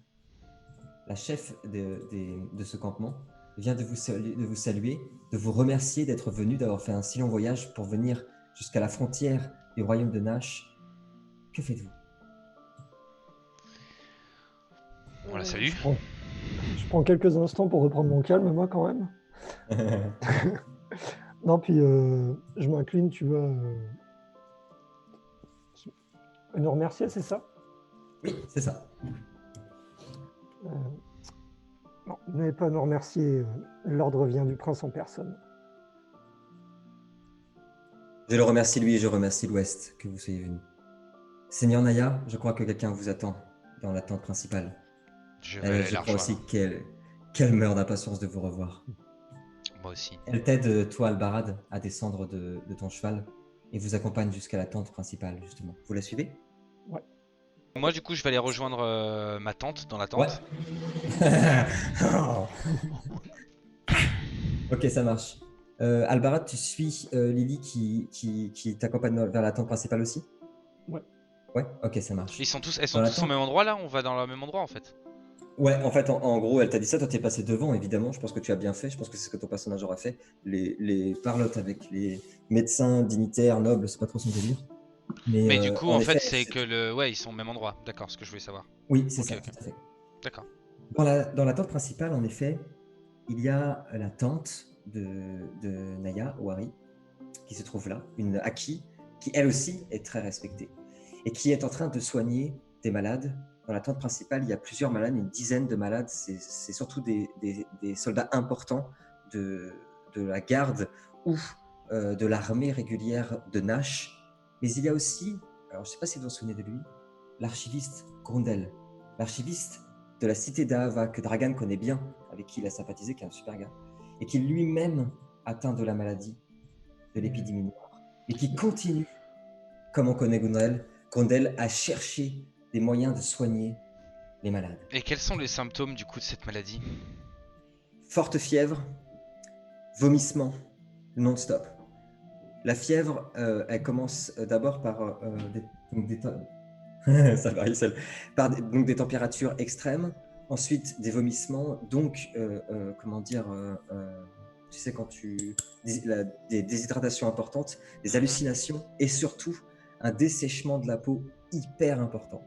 la chef de ce campement, vient de vous saluer, de vous remercier d'être venu, d'avoir fait un si long voyage pour venir jusqu'à la frontière du royaume de Nash. Que faites-vous? On la salue. Je prends quelques instants pour reprendre mon calme, moi, quand même. Non, puis je m'incline, tu vois. Nous remercier, c'est ça? Oui, c'est ça. Non, vous n'avez pas à nous remercier. L'ordre vient du prince en personne. Je le remercie lui et je remercie l'Ouest que vous soyez venu. Seigneur Naya, je crois que quelqu'un vous attend dans la tente principale. Je vais aller Je la crois rejoindre. aussi qu'elle meurt d'impatience de vous revoir. Moi aussi. Elle t'aide, toi Albarad, à descendre de ton cheval et vous accompagne jusqu'à la tente principale, justement. Vous la suivez? Moi, du coup, je vais aller rejoindre ma tante dans la tente. Ouais. Ok, ça marche. Albarad, tu suis Lily qui t'accompagne vers la tente principale aussi? Ouais. Ouais, ok, ça marche. Elles sont Dans la tous au tente même endroit là? On va dans le même endroit en fait. Ouais, en fait, en gros, elle t'a dit ça, toi t'es passé devant, évidemment, je pense que tu as bien fait, je pense que c'est ce que ton personnage aura fait. Les parlottes avec les médecins, dignitaires, nobles, c'est pas trop son délire. Mais du coup, en en fait, effet, c'est que le. Ouais, ils sont au même endroit. D'accord, ce que je voulais savoir. Oui, c'est Ok, ça, ok. tout à fait. D'accord. Dans la tente principale, en effet, il y a la tente de Naya, Wari, qui se trouve là, une Aki, qui elle aussi est très respectée, et qui est en train de soigner des malades. Dans la tente principale, il y a plusieurs malades, une dizaine de malades. C'est surtout des soldats importants de, de la garde ou de l'armée régulière de Nash. Mais il y a aussi, alors je ne sais pas si vous vous souvenez de lui, l'archiviste Grondel, l'archiviste de la cité d'Ahava, que Dragan connaît bien, avec qui il a sympathisé, qui est un super gars, et qui lui-même atteint de la maladie, de l'épidémie noire, et qui continue, comme on connaît Grondel, à chercher des moyens de soigner les malades. Et quels sont les symptômes du coup de cette maladie? Forte fièvre, vomissement non-stop. La fièvre, elle commence d'abord par ça varie seul. Par donc des températures extrêmes, ensuite des vomissements, donc comment dire, tu sais quand des déshydratations importantes, des hallucinations et surtout un dessèchement de la peau hyper important.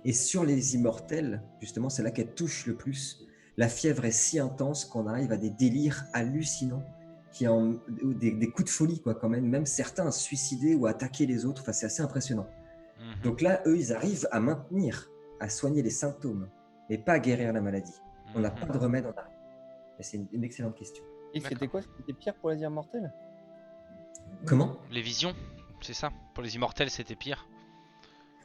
Et sur les immortels, justement, c'est là qu'elle touche le plus. La fièvre est si intense qu'on arrive à des délires hallucinants, des coups de folie, quoi, quand même. Même certains à se suicider ou à attaquer les autres. Enfin, c'est assez impressionnant. Donc là, eux, ils arrivent à maintenir, à soigner les symptômes, mais pas à guérir la maladie. On n'a pas de remède en arrière. C'est une excellente question. Et c'était quoi? C'était pire pour les immortels? Comment? Les visions, c'est ça? Pour les immortels, c'était pire.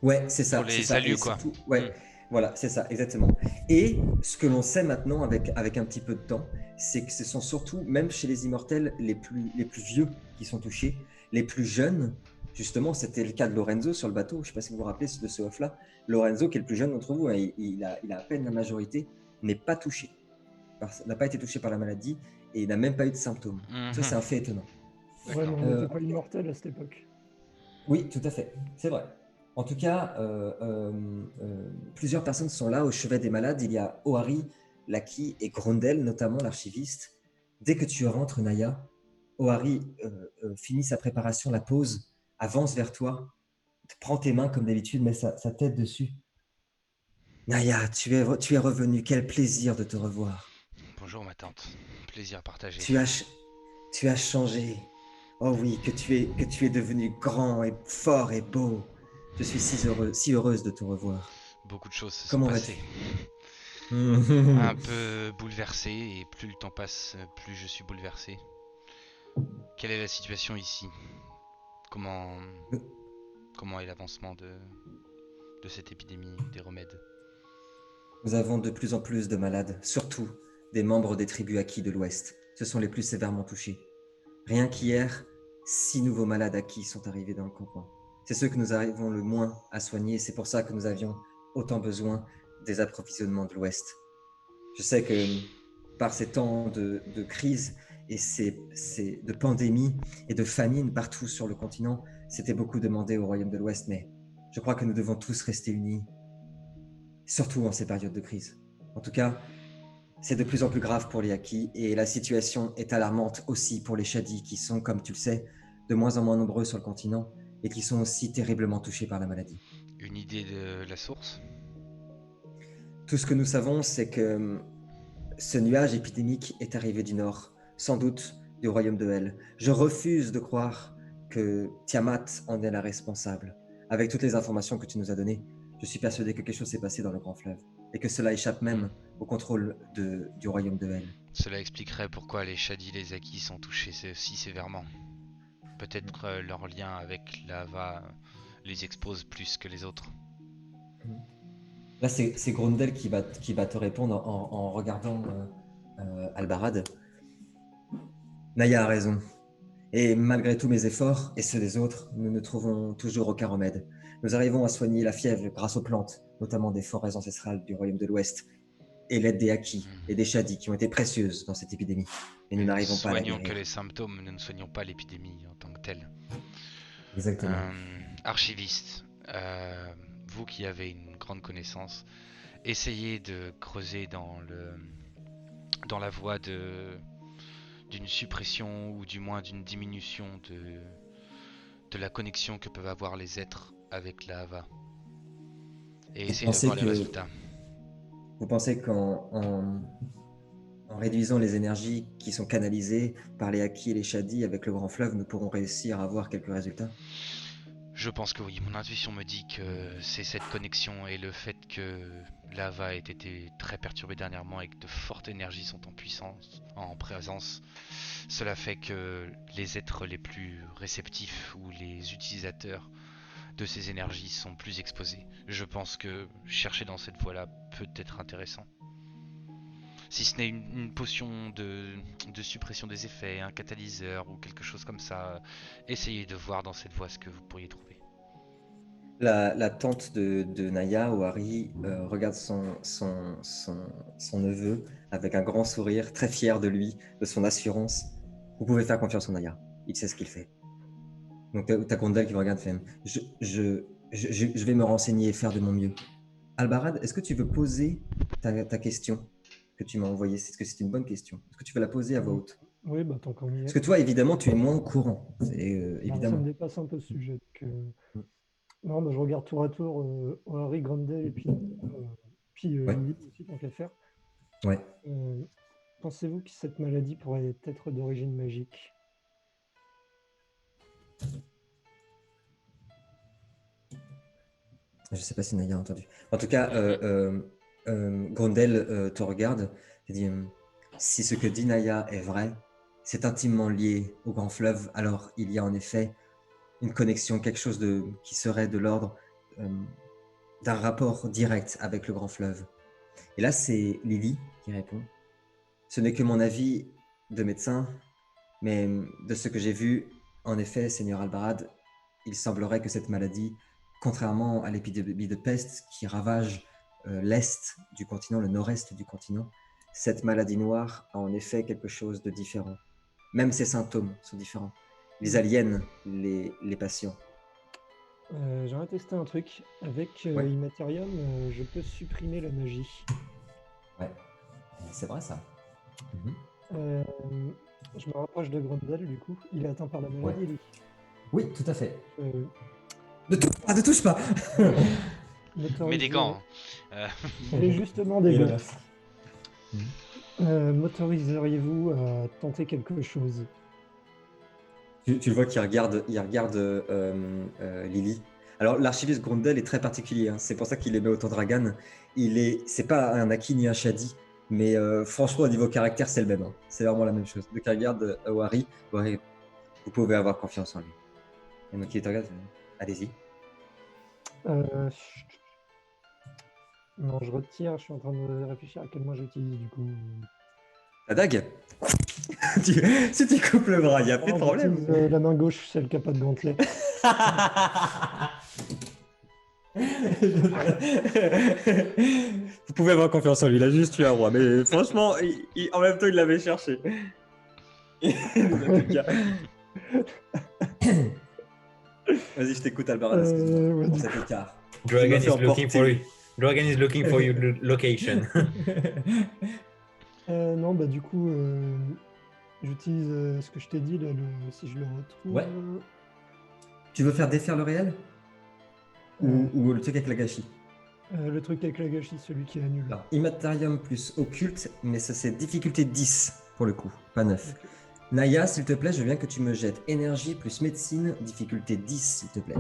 Ouais, c'est ça. Pour les c'est ça. alus, Et quoi. surtout, ouais, voilà, c'est ça, exactement. Et ce que l'on sait maintenant avec un petit peu de temps, c'est que ce sont surtout, même chez les immortels, les plus vieux qui sont touchés, les plus jeunes. Justement, c'était le cas de Lorenzo sur le bateau. Je ne sais pas si vous vous rappelez de ce off-là. Lorenzo, qui est le plus jeune d'entre vous, hein, il a à peine la majorité, n'est pas touché. N'a pas été touché par la maladie et il n'a même pas eu de symptômes. Ça, c'est un fait étonnant. Ouais, mais on n'était pas immortel à cette époque. Oui, tout à fait. C'est vrai. En tout cas, plusieurs personnes sont là au chevet des malades. Il y a Ohari, Laki et Grondel, notamment l'archiviste. Dès que tu rentres, Naya, Ohari finit sa préparation, la pose, avance vers toi, prend tes mains comme d'habitude, met sa tête dessus. Naya, tu es revenu. Quel plaisir de te revoir. Bonjour ma tante, plaisir partagé. Tu as changé. Oh oui, que tu es devenu grand et fort et beau. Je suis si heureuse de te revoir. Beaucoup de choses se sont Comment passées. vas-tu? Un peu bouleversé, et plus le temps passe, plus je suis bouleversé. Quelle est la situation ici? Comment est l'avancement de cette épidémie, des remèdes? Nous avons de plus en plus de malades, surtout des membres des tribus acquis de l'Ouest. Ce sont les plus sévèrement touchés. Rien qu'hier, 6 nouveaux malades acquis sont arrivés dans le campement. C'est ceux que nous arrivons le moins à soigner, c'est pour ça que nous avions autant besoin des approvisionnements de l'Ouest. Je sais que par ces temps de crise et de pandémie et de famine partout sur le continent, c'était beaucoup demandé au royaume de l'Ouest, mais je crois que nous devons tous rester unis, surtout en ces périodes de crise. En tout cas, c'est de plus en plus grave pour les Acquis et la situation est alarmante aussi pour les Shadis qui sont, comme tu le sais, de moins en moins nombreux sur le continent et qui sont aussi terriblement touchés par la maladie. Une idée de la source? Tout ce que nous savons, c'est que ce nuage épidémique est arrivé du nord, sans doute du royaume de Hel. Je refuse de croire que Tiamat en est la responsable. Avec toutes les informations que tu nous as données, je suis persuadé que quelque chose s'est passé dans le grand fleuve et que cela échappe même au contrôle du royaume de Hel. Cela expliquerait pourquoi les Shadis, les Acquis sont touchés si sévèrement. Peut-être leur lien avec Lava les expose plus que les autres. Là, c'est Grondel qui va te répondre en regardant Albarad. Naya a raison. Et malgré tous mes efforts et ceux des autres, nous ne trouvons toujours aucun remède. Nous arrivons à soigner la fièvre grâce aux plantes, notamment des forêts ancestrales du royaume de l'Ouest, et l'aide des Acquis et des Shadis qui ont été précieuses dans cette épidémie. Et nous n'arrivons pas à la Soignons guérir. que les symptômes, nous ne soignons pas l'épidémie en tant que telle. Exactement. Archiviste, vous qui avez une grande connaissance, essayez de creuser dans la voie d'une suppression ou du moins d'une diminution de la connexion que peuvent avoir les êtres avec la Hava. Et essayez de voir les résultats. Vous pensez qu'en En réduisant les énergies qui sont canalisées par les Haki et les Shadi avec le grand fleuve, nous pourrons réussir à avoir quelques résultats. Je pense que oui, mon intuition me dit que c'est cette connexion et le fait que Lava ait été très perturbée dernièrement et que de fortes énergies sont en puissance, en présence. Cela fait que les êtres les plus réceptifs ou les utilisateurs de ces énergies sont plus exposés. Je pense que chercher dans cette voie-là peut être intéressant. Si ce n'est une potion de suppression des effets, un catalyseur ou quelque chose comme ça, essayez de voir dans cette voie ce que vous pourriez trouver. La tante de Naya, Owari, regarde son neveu avec un grand sourire, très fier de lui, de son assurance. Vous pouvez faire confiance en Naya, il sait ce qu'il fait. Donc t'as Gondel qui me regarde, fait je vais me renseigner et faire de mon mieux. Albarad, est-ce que tu veux poser ta question que tu m'as envoyée? Est-ce que c'est une bonne question? Est-ce que tu veux la poser à voix haute? Oui, bah tant qu'on y est. Parce que toi, évidemment, tu es moins au courant. C'est, Bah, ça évidemment. me dépasse un peu ce sujet. Mm. Non, bah, je regarde tour à tour Harry, Grandel et puis Ouais. Lily aussi, tant qu'à faire. Ouais. Pensez-vous que cette maladie pourrait être d'origine magique? Je ne sais pas si Naya a entendu. En tout cas, Grondel te regarde et dit si ce que dit Naya est vrai, c'est intimement lié au grand fleuve, alors il y a en effet une connexion, quelque chose qui serait de l'ordre d'un rapport direct avec le grand fleuve. Et là, c'est Lily qui répond. Ce n'est que mon avis de médecin, mais de ce que j'ai vu, en effet, Seigneur Albarad, il semblerait que cette maladie, contrairement à l'épidémie de peste qui ravage l'est du continent, le nord-est du continent, cette maladie noire a en effet quelque chose de différent. Même ses symptômes sont différents. Ils aliènent les patients. J'aimerais tester un truc. Avec Ouais. Immaterium, je peux supprimer la magie. Ouais, c'est vrai ça. Je me rapproche de Grondel, du coup. Il est atteint par la maladie, Ouais. lui. Oui, tout à fait. Euh, Ne touche pas. Mais des gants. J'ai justement des Et le gants. neuf. M'autoriseriez-vous à tenter quelque chose? Tu le vois qu'il regarde, Lily. Alors, l'archiviste Grondel est très particulier, hein. C'est pour ça qu'il aimait autant Dragan. C'est pas un Aki ni un Shadi, mais franchement, au niveau caractère, c'est le même, hein. C'est vraiment la même chose. Donc, il regarde Owari. Owari, vous pouvez avoir confiance en lui. Et donc, il te regarde, allez-y. Non, je retire. Je suis en train de réfléchir à quel mois j'utilise, du coup. La dague. Si tu coupes le bras, il n'y a plus de Non, problème. j'utilise la main gauche, celle qui n'a pas de gantelet. Vous pouvez avoir confiance en lui, il a juste tué un roi, mais franchement, en même temps, il l'avait cherché. Vas-y, je t'écoute, Albarad, excuse-moi ouais, pour du cet coup. écart. Dragon Je me fais is looking for emporter. you. Dragon is looking for your location. Non, bah du coup, j'utilise ce que je t'ai dit, là, si je le retrouve. Ouais. Tu veux faire défaire le réel ou le truc avec la gâchis? Le truc avec la gâchis, celui qui est nul. Alors, Immaterium plus occulte, mais ça c'est difficulté 10 pour le coup, pas 9. Ok. Naya, s'il te plaît, je veux bien que tu me jettes énergie plus médecine, difficulté 10, s'il te plaît.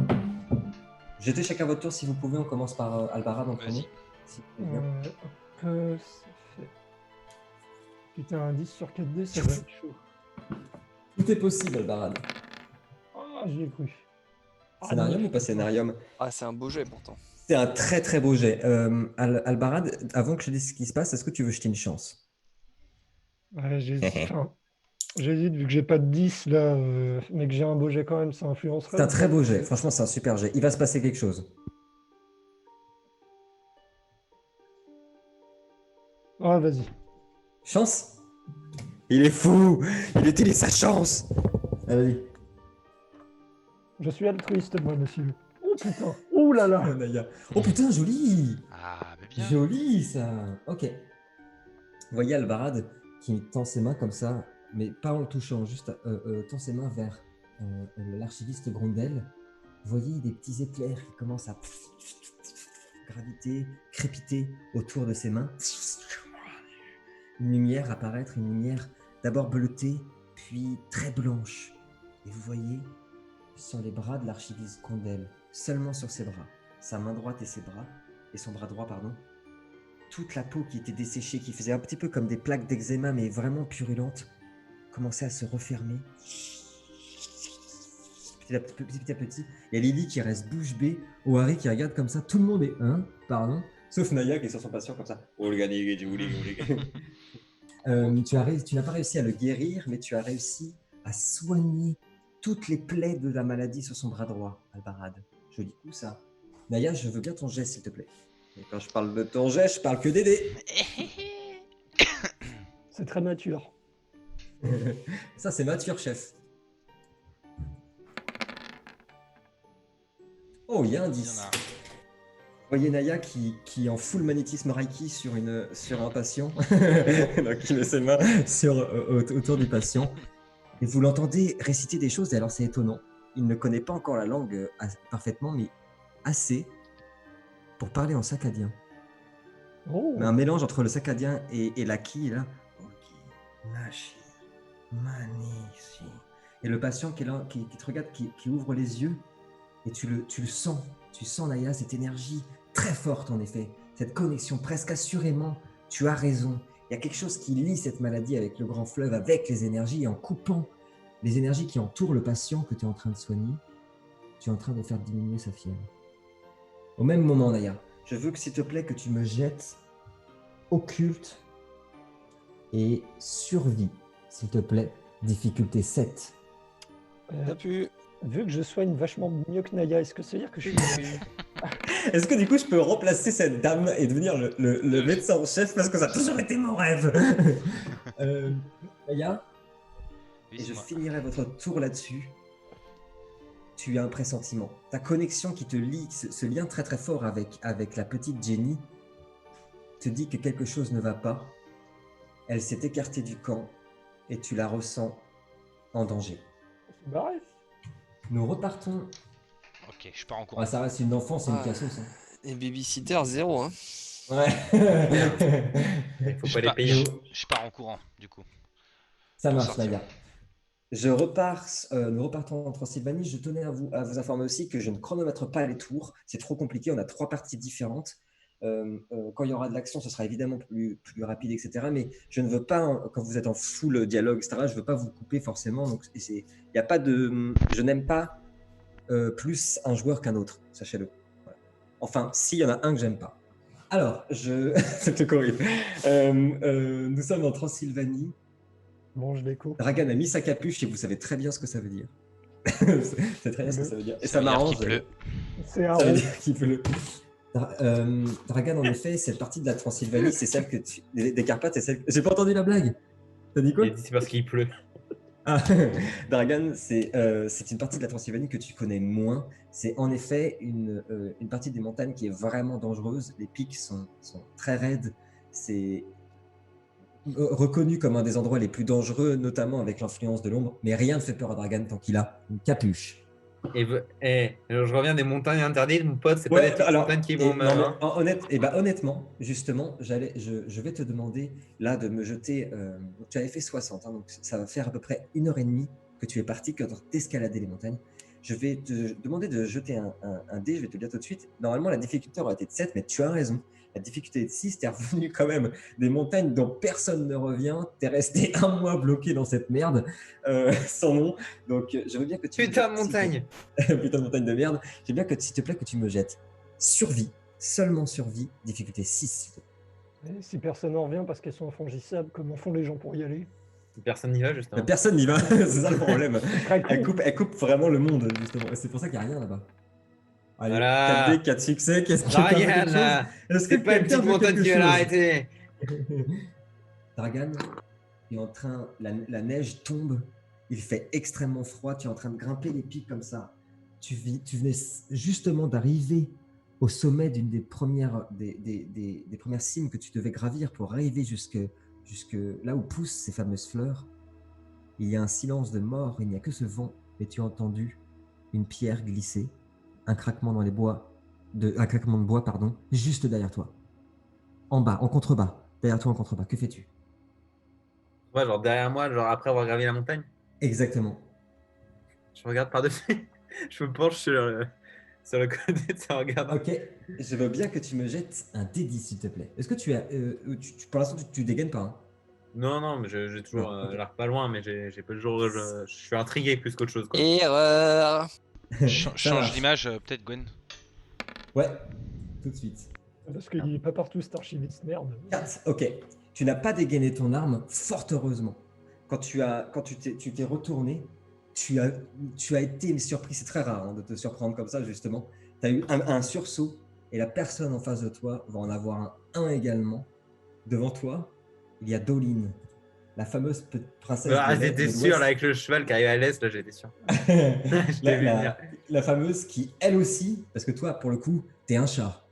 Jetez chacun votre tour si vous pouvez, on commence par Albarad en premier. Si vous voulez bien. Ça fait... Putain, un 10 sur 4D, ça va être chaud. Tout est possible, Albarad. Ah, j'y ai cru. Scénarium ou pas scénarium? Ah, c'est un beau jet pourtant. C'est un très très beau jet. Albarad, avant que je te dise ce qui se passe, est-ce que tu veux jeter une chance? Ouais, j'hésite, vu que j'ai pas de 10 là, mais que j'ai un beau jet quand même, ça influencerait. C'est un très beau jet, franchement c'est un super jet. Il va se passer quelque chose. Ah, vas-y. Chance? Il est fou! Il utilise sa chance! Ah, vas-y. Je suis altruiste, moi, monsieur. Oh putain! Ouh là là! Naya. Oh putain, joli! Ah, mais bien. Joli ça! Ok. Vous voyez Albarad qui tend ses mains comme ça, mais pas en le touchant, juste tend ses mains vers l'archiviste Grondel. Vous voyez des petits éclairs qui commencent à graviter, crépiter autour de ses mains. une lumière apparaître, une lumière d'abord bleutée, puis très blanche. Et vous voyez, sur les bras de l'archiviste Condel, seulement sur ses bras, sa main droite et son bras droit, pardon, toute la peau qui était desséchée, qui faisait un petit peu comme des plaques d'eczéma, mais vraiment purulentes, commençait à se refermer. Petit à petit. Il y a Lily qui reste bouche bée, Harry qui regarde comme ça, tout le monde est pardon, sauf Naya qui est sur son patient comme ça. Tu n'as pas réussi à le guérir, mais tu as réussi à soigner toutes les plaies de la maladie sur son bras droit, Albarad. Joli coup ça. Naya, je veux bien ton geste, s'il te plaît. Et quand je parle de ton geste, je parle que des dés. C'est très mature. Ça, c'est mature, chef. Oh, il y a un Il y 10. en a. Vous voyez Naya qui en full magnétisme Reiki sur un patient. Donc, il met ses mains autour du patient. Et vous l'entendez réciter des choses, et alors c'est étonnant. Il ne connaît pas encore la langue parfaitement, mais assez pour parler en saccadien. Oh, Mais un mélange entre le saccadien et l'aki, là. Ok, nashi, manishi. Et le patient qui est là, qui te regarde, qui ouvre les yeux, et tu le sens. Tu sens, Naya, cette énergie très forte, en effet. Cette connexion, presque assurément, tu as raison. Il y a quelque chose qui lie cette maladie avec le grand fleuve, avec les énergies, et en coupant les énergies qui entourent le patient que tu es en train de soigner, tu es en train de faire diminuer sa fièvre. Au même moment, Naya, je veux que, s'il te plaît, que tu me jettes occulte et survie, s'il te plaît, difficulté 7. T'as pu. Vu que je soigne vachement mieux que Naya, est-ce que ça veut dire que je suis... Est-ce que du coup je peux remplacer cette dame et devenir le médecin en chef parce que ça a toujours été mon rêve. Naya, Oui, et c'est je moi. finirai votre tour là-dessus. Tu as un pressentiment. Ta connexion qui te lie, ce lien très très fort avec la petite Jenny, te dit que quelque chose ne va pas. Elle s'est écartée du camp et tu la ressens en danger. Bah ouais. Nous repartons. Ok, je pars en courant. Ah, ça reste une enfance et une Ah. cassos. Hein. Et babysitter, 0. Hein. Ouais. Il faut Je pas les pars- payer. je pars en courant, du coup. Ça Pour marche, sortir. Naya. Nous repartons en Transylvanie. Je tenais à vous informer aussi que je ne chronomètre pas les tours. C'est trop compliqué. On a 3 parties différentes. Quand il y aura de l'action, ce sera évidemment plus rapide, etc. Mais je ne veux pas, quand vous êtes en full dialogue, etc., je ne veux pas vous couper forcément. Donc, y a pas de, je n'aime pas plus un joueur qu'un autre, sachez-le. Voilà. Enfin, s'il y en a un que j'aime pas. Alors, c'est horrible. Nous sommes en Transylvanie. Bon, je déco. Dragan a mis sa capuche et vous savez très bien ce que ça veut dire. C'est très bien ce que ça veut dire. Et ça veut dire m'arrange. qu'il pleut. C'est un Ça veut rond. dire qu'il pleut. Dragan, en effet, cette partie de la Transylvanie, c'est celle des Carpates, c'est celle. J'ai pas entendu la blague. T'as dit quoi? C'est parce qu'il pleut. Ah, Dragan, c'est une partie de la Transylvanie que tu connais moins. C'est en effet une partie des montagnes qui est vraiment dangereuse. Les pics sont très raides. C'est reconnu comme un des endroits les plus dangereux, notamment avec l'influence de l'ombre. Mais rien ne fait peur à Dragan tant qu'il a une capuche. Alors, je reviens des montagnes interdites, mon pote, c'est pas des petites montagnes qui vont me. Honnêtement, justement, je vais te demander là de me jeter. Tu avais fait 60, hein, donc ça va faire à peu près 1h30 que tu es parti, que tu as d'escalader les montagnes. Je vais te demander de jeter un dé, je vais te le dire tout de suite. Normalement, la difficulté aurait été de 7, mais tu as raison. La difficulté est de 6, tu es revenu quand même des montagnes dont personne ne revient. Tu es resté un mois bloqué dans cette merde sans nom. Donc, je veux bien que tu. Putain de montagne! Putain de montagne de merde. J'ai bien que, s'il te plaît, que tu me jettes. Survie, seulement survie, difficulté 6. Et si personne n'en revient parce qu'elles sont infongissables, comment font les gens pour y aller? Personne n'y va, justement. Personne n'y va, c'est ça le problème. Très con. Elle coupe vraiment le monde, justement. C'est pour ça qu'il n'y a rien là-bas. Allez, Voilà. 4 dés, 4 succès. Qu'est-ce que quelqu'un veut Dragan, quelque là! chose Est-ce que C'est pas une quelqu'un petite veut montagne quelque qui va chose l'arrêter! Dragan est en train, la neige tombe, il fait extrêmement froid, tu es en train de grimper les pics comme ça. Tu venais justement d'arriver au sommet d'une des premières cimes que tu devais gravir pour arriver jusque là où poussent ces fameuses fleurs. Il y a un silence de mort, il n'y a que ce vent, et tu as entendu une pierre glisser, un craquement de bois, juste derrière toi. En bas, en contrebas. Derrière toi en contrebas. Que fais-tu? Ouais, genre derrière moi, genre après avoir gravi la montagne. Exactement. Je regarde par-dessus. Je me penche sur le côté de ça, regarde. Ok, je veux bien que tu me jettes un D10 s'il te plaît. Est-ce que tu as. Pour l'instant, tu dégaines pas, hein? Non, non, mais j'ai toujours Non, ok. l'air pas loin, mais j'ai pas toujours. Je suis intrigué plus qu'autre chose, quoi. Erreur. Ça Change marche. d'image, peut-être Gwen. Ouais, tout de suite. Parce qu'il n'est pas partout cet archiviste, merde. 4. Ok. Tu n'as pas dégainé ton arme, fort heureusement. Quand tu t'es retourné, tu as été surpris. C'est très rare, hein, de te surprendre comme ça, justement. Tu as eu un sursaut et la personne en face de toi va en avoir un également. Devant toi, il y a Doline, la fameuse princesse Ah, de j'étais sûr, l'Ouest. là, avec le cheval qui arrive à l'est, là, j'étais sûr. Je t'ai la, vu venir. la fameuse qui, elle aussi, parce que toi, pour le coup, t'es un chat.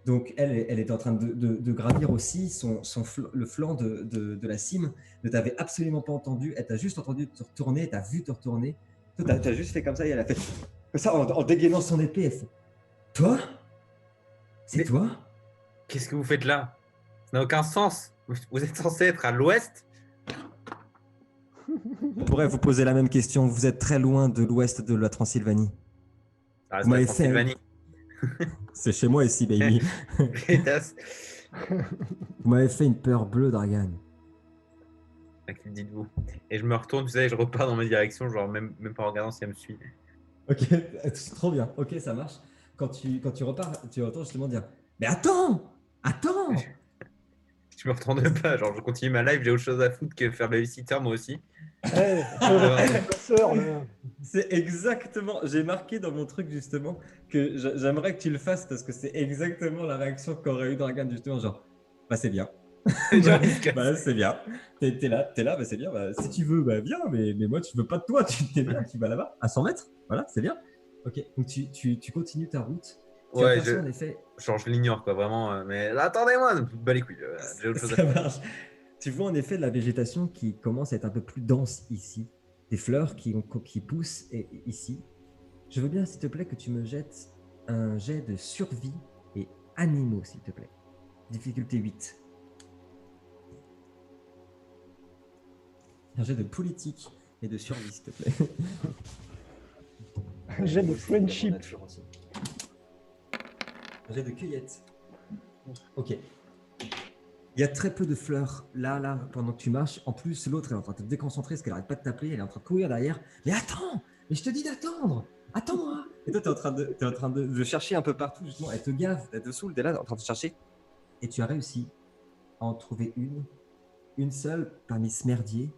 Donc, elle est en train de gravir aussi le flanc de la cime. Ne t'avait absolument pas entendu. Elle t'a juste entendu te retourner, elle t'a vu te retourner. Toi, t'as juste fait comme ça et elle a fait comme ça en dégainant son épée. Elle fait Toi C'est Mais- toi Qu'est-ce que vous faites là? Ça n'a aucun sens. Vous êtes censé être à l'ouest? Je pourrais vous poser la même question. Vous êtes très loin de l'ouest de la Transylvanie. Ah, Vous c'est la m'avez fait. Transylvanie. C'est chez moi ici, baby. Pétasse. Vous m'avez fait une peur bleue, Dragan. À qui le dites-vous? Et je me retourne, tu sais, je repars dans ma direction, genre même pas en regardant si elle me suit. Ok, c'est trop bien. Ok, ça marche. Quand tu repars, tu entends justement dire Mais attends Attends Je me retourne pas, genre je continue ma live, j'ai autre chose à foutre que faire babysitter moi aussi. Eh, sœur, là. C'est exactement. J'ai marqué dans mon truc justement que j'aimerais que tu le fasses parce que c'est exactement la réaction qu'aurait eu Dragan justement. Genre, bah c'est bien. Genre, il se casse. Bah c'est bien. T'es là, bah c'est bien. Bah, si tu veux, bah viens, mais moi tu veux pas de toi, t'es bien, tu vas là-bas, à 100 mètres. Voilà, c'est bien. Ok, donc tu continues ta route. Tu Ouais, aperçois en effet. genre je l'ignore quoi, vraiment. Mais attendez-moi, bats les couilles, j'ai autre chose à Ça faire. marche. Tu vois en effet de la végétation qui commence à être un peu plus dense ici. Des fleurs qui poussent ici. Je veux bien, s'il te plaît, que tu me jettes un jet de survie et animaux, s'il te plaît. Difficulté 8. Un jet de politique et de survie, s'il te plaît. J'ai de friendship. Un jet de cueillette. Ok. Il y a très peu de fleurs là, pendant que tu marches. En plus, l'autre est en train de te déconcentrer parce qu'elle arrête pas de t'appeler. Elle est en train de courir derrière. Mais attends! Mais je te dis d'attendre! Attends-moi! Et toi, t'es en train de chercher un peu partout, justement. Elle te gave, elle te saoule. T'es là en train de chercher. Et tu as réussi à en trouver une seule parmi ce merdier.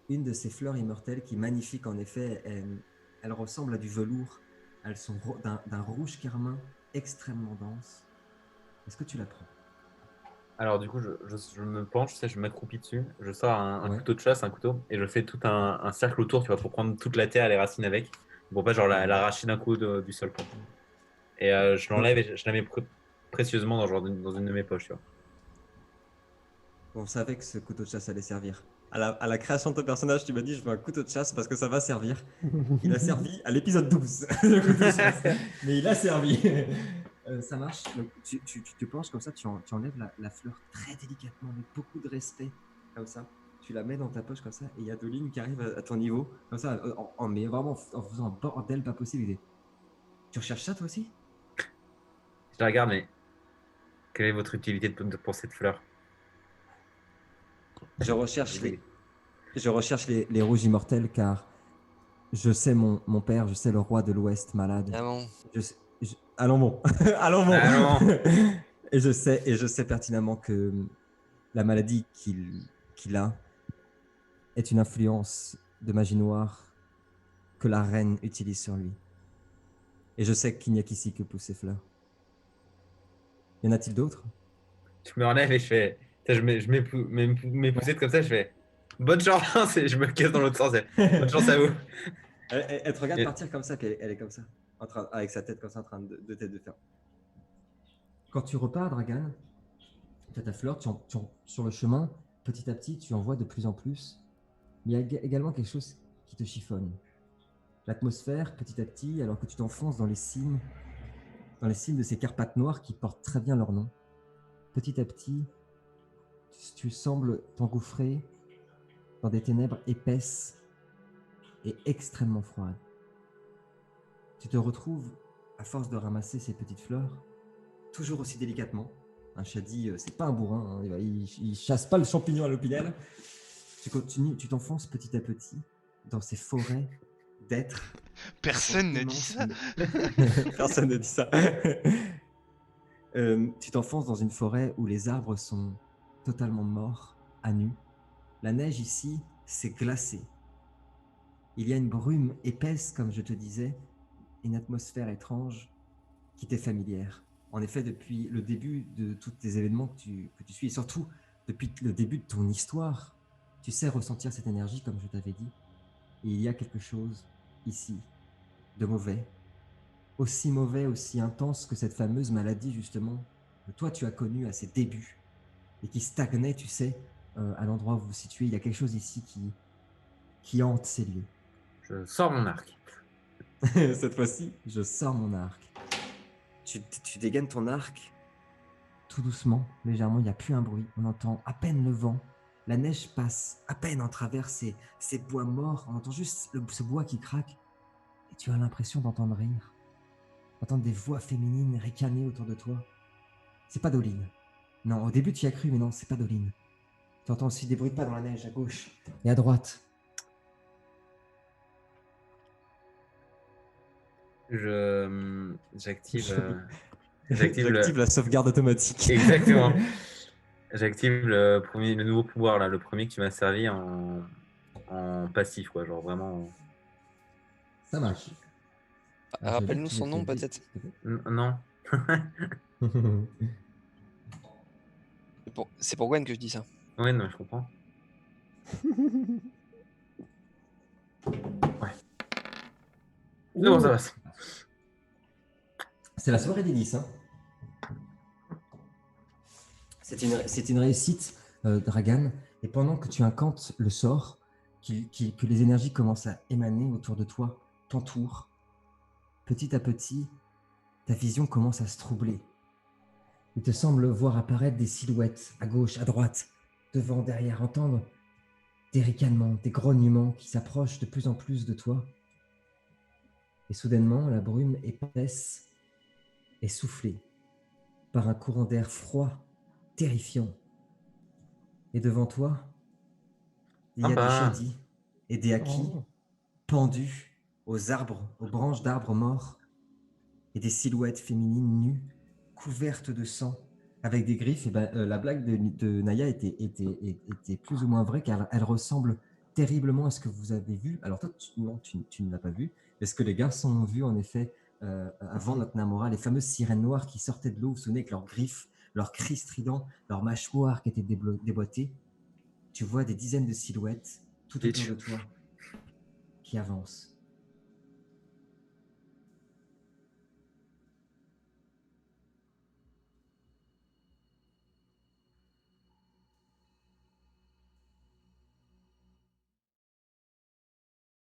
Une de ces fleurs immortelles qui est magnifique, en effet. Elle ressemble à du velours. Elles sont d'un rouge carmin extrêmement dense. Est-ce que tu la prends? Alors du coup, je me penche, tu sais, je m'accroupis dessus, je sors un Ouais. couteau de chasse, un couteau, et je fais tout un cercle autour, tu vois, pour prendre toute la terre et les racines avec, pour pas genre l'arracher d'un coup du sol, quoi. Et je l'enlève et je la mets précieusement dans une de mes poches, tu vois. On savait que ce couteau de chasse allait servir. À la création de ton personnage, tu m'as dit je veux un couteau de chasse parce que ça va servir. Il a servi à l'épisode 12, le couteau de chasse. Mais il a servi. Ça marche. Donc, tu te penches comme ça, tu enlèves la fleur très délicatement, avec beaucoup de respect, comme ça. Tu la mets dans ta poche comme ça, et il y a Doline qui arrive à ton niveau, comme ça, mais vraiment en faisant un bordel pas possible. Tu recherches ça toi aussi? Je la regarde, mais quelle est votre utilité pour cette fleur? Je recherche les rouges immortels car je sais mon père, je sais le roi de l'Ouest malade. Ah bon. Allons bon. Allons bon. Allons. Et je sais pertinemment que la maladie qu'il a est une influence de magie noire que la reine utilise sur lui. Et je sais qu'il n'y a qu'ici que poussent ces fleurs. Y en a-t-il d'autres? Je me relève et je fais, tu sais, mes poussettes comme ça, je fais bonne chance et je me casse dans l'autre sens. Bonne chance à vous. Elle te regarde Et- partir comme ça, puis elle est comme ça, avec sa tête comme ça, en train de tête de fer. Quand tu repars, Dragan, tu as ta fleur, sur le chemin, petit à petit, tu en vois de plus en plus. Mais il y a également quelque chose qui te chiffonne. L'atmosphère, petit à petit, alors que tu t'enfonces dans les cimes de ces Carpates noires qui portent très bien leur nom, petit à petit, tu sembles t'engouffrer dans des ténèbres épaisses et extrêmement froides. Tu te retrouves, à force de ramasser ces petites fleurs, toujours aussi délicatement. Un shadi, c'est pas un bourrin, hein, il chasse pas le champignon à l'opinel. Tu continues, tu t'enfonces petit à petit dans ces forêts d'êtres. Personne ne dit ça. Personne ne dit ça. Tu t'enfonces dans une forêt où les arbres sont totalement morts, à nu. La neige ici, c'est glacé. Il y a une brume épaisse, comme je te disais, une atmosphère étrange qui t'est familière. En effet, depuis le début de tous tes événements que tu suis, et surtout depuis le début de ton histoire, tu sais ressentir cette énergie, comme je t'avais dit. Et il y a quelque chose ici de mauvais, aussi intense que cette fameuse maladie, justement, que toi tu as connue à ses débuts et qui stagnait, tu sais, à l'endroit où vous vous situez. Il y a quelque chose ici qui hante ces lieux. Je sors mon arc. Cette fois-ci, je sors mon arc. Tu dégaines ton arc tout doucement, légèrement, il n'y a plus un bruit. On entend à peine le vent. La neige passe à peine en travers ces bois morts. On entend juste ce bois qui craque. Et tu as l'impression d'entendre rire. D'entendre des voix féminines ricaner autour de toi. C'est pas Doline. Non, au début tu y as cru, mais non, c'est pas Doline. Tu entends aussi des bruits de pas dans la neige à gauche et à droite. J'active J'active la sauvegarde automatique. Exactement. J'active le nouveau pouvoir là, le premier que tu m'as servi en passif, quoi, genre vraiment. Ça marche. Rappelle-nous son nom, peut-être. Non. C'est pour Gwen que je dis ça. Ouais, non, je comprends. Ouais. Non, ça va. C'est la soirée des 10. Hein. C'est une réussite, Dragan. Et pendant que tu incantes le sort, que les énergies commencent à émaner autour de toi, t'entourent, petit à petit, ta vision commence à se troubler. Il te semble voir apparaître des silhouettes à gauche, à droite, devant, derrière, entendre des ricanements, des grognements qui s'approchent de plus en plus de toi. Et soudainement, la brume épaisse est soufflée par un courant d'air froid, terrifiant. Et devant toi, il y a des shadis et des hakis pendus aux arbres, aux branches d'arbres morts, et des silhouettes féminines nues, couvertes de sang, avec des griffes. Et la blague de Naya était plus ou moins vraie, car elle ressemble terriblement à ce que vous avez vu. Alors toi, tu ne l'as pas vu, mais ce que les garçons ont vu, en effet, avant notre Namora, les fameuses sirènes noires qui sortaient de l'eau, vous vous souvenez, avec leurs griffes, leurs cris stridents, leurs mâchoires qui étaient déboîtées. Tu vois des dizaines de silhouettes tout autour de toi qui avancent.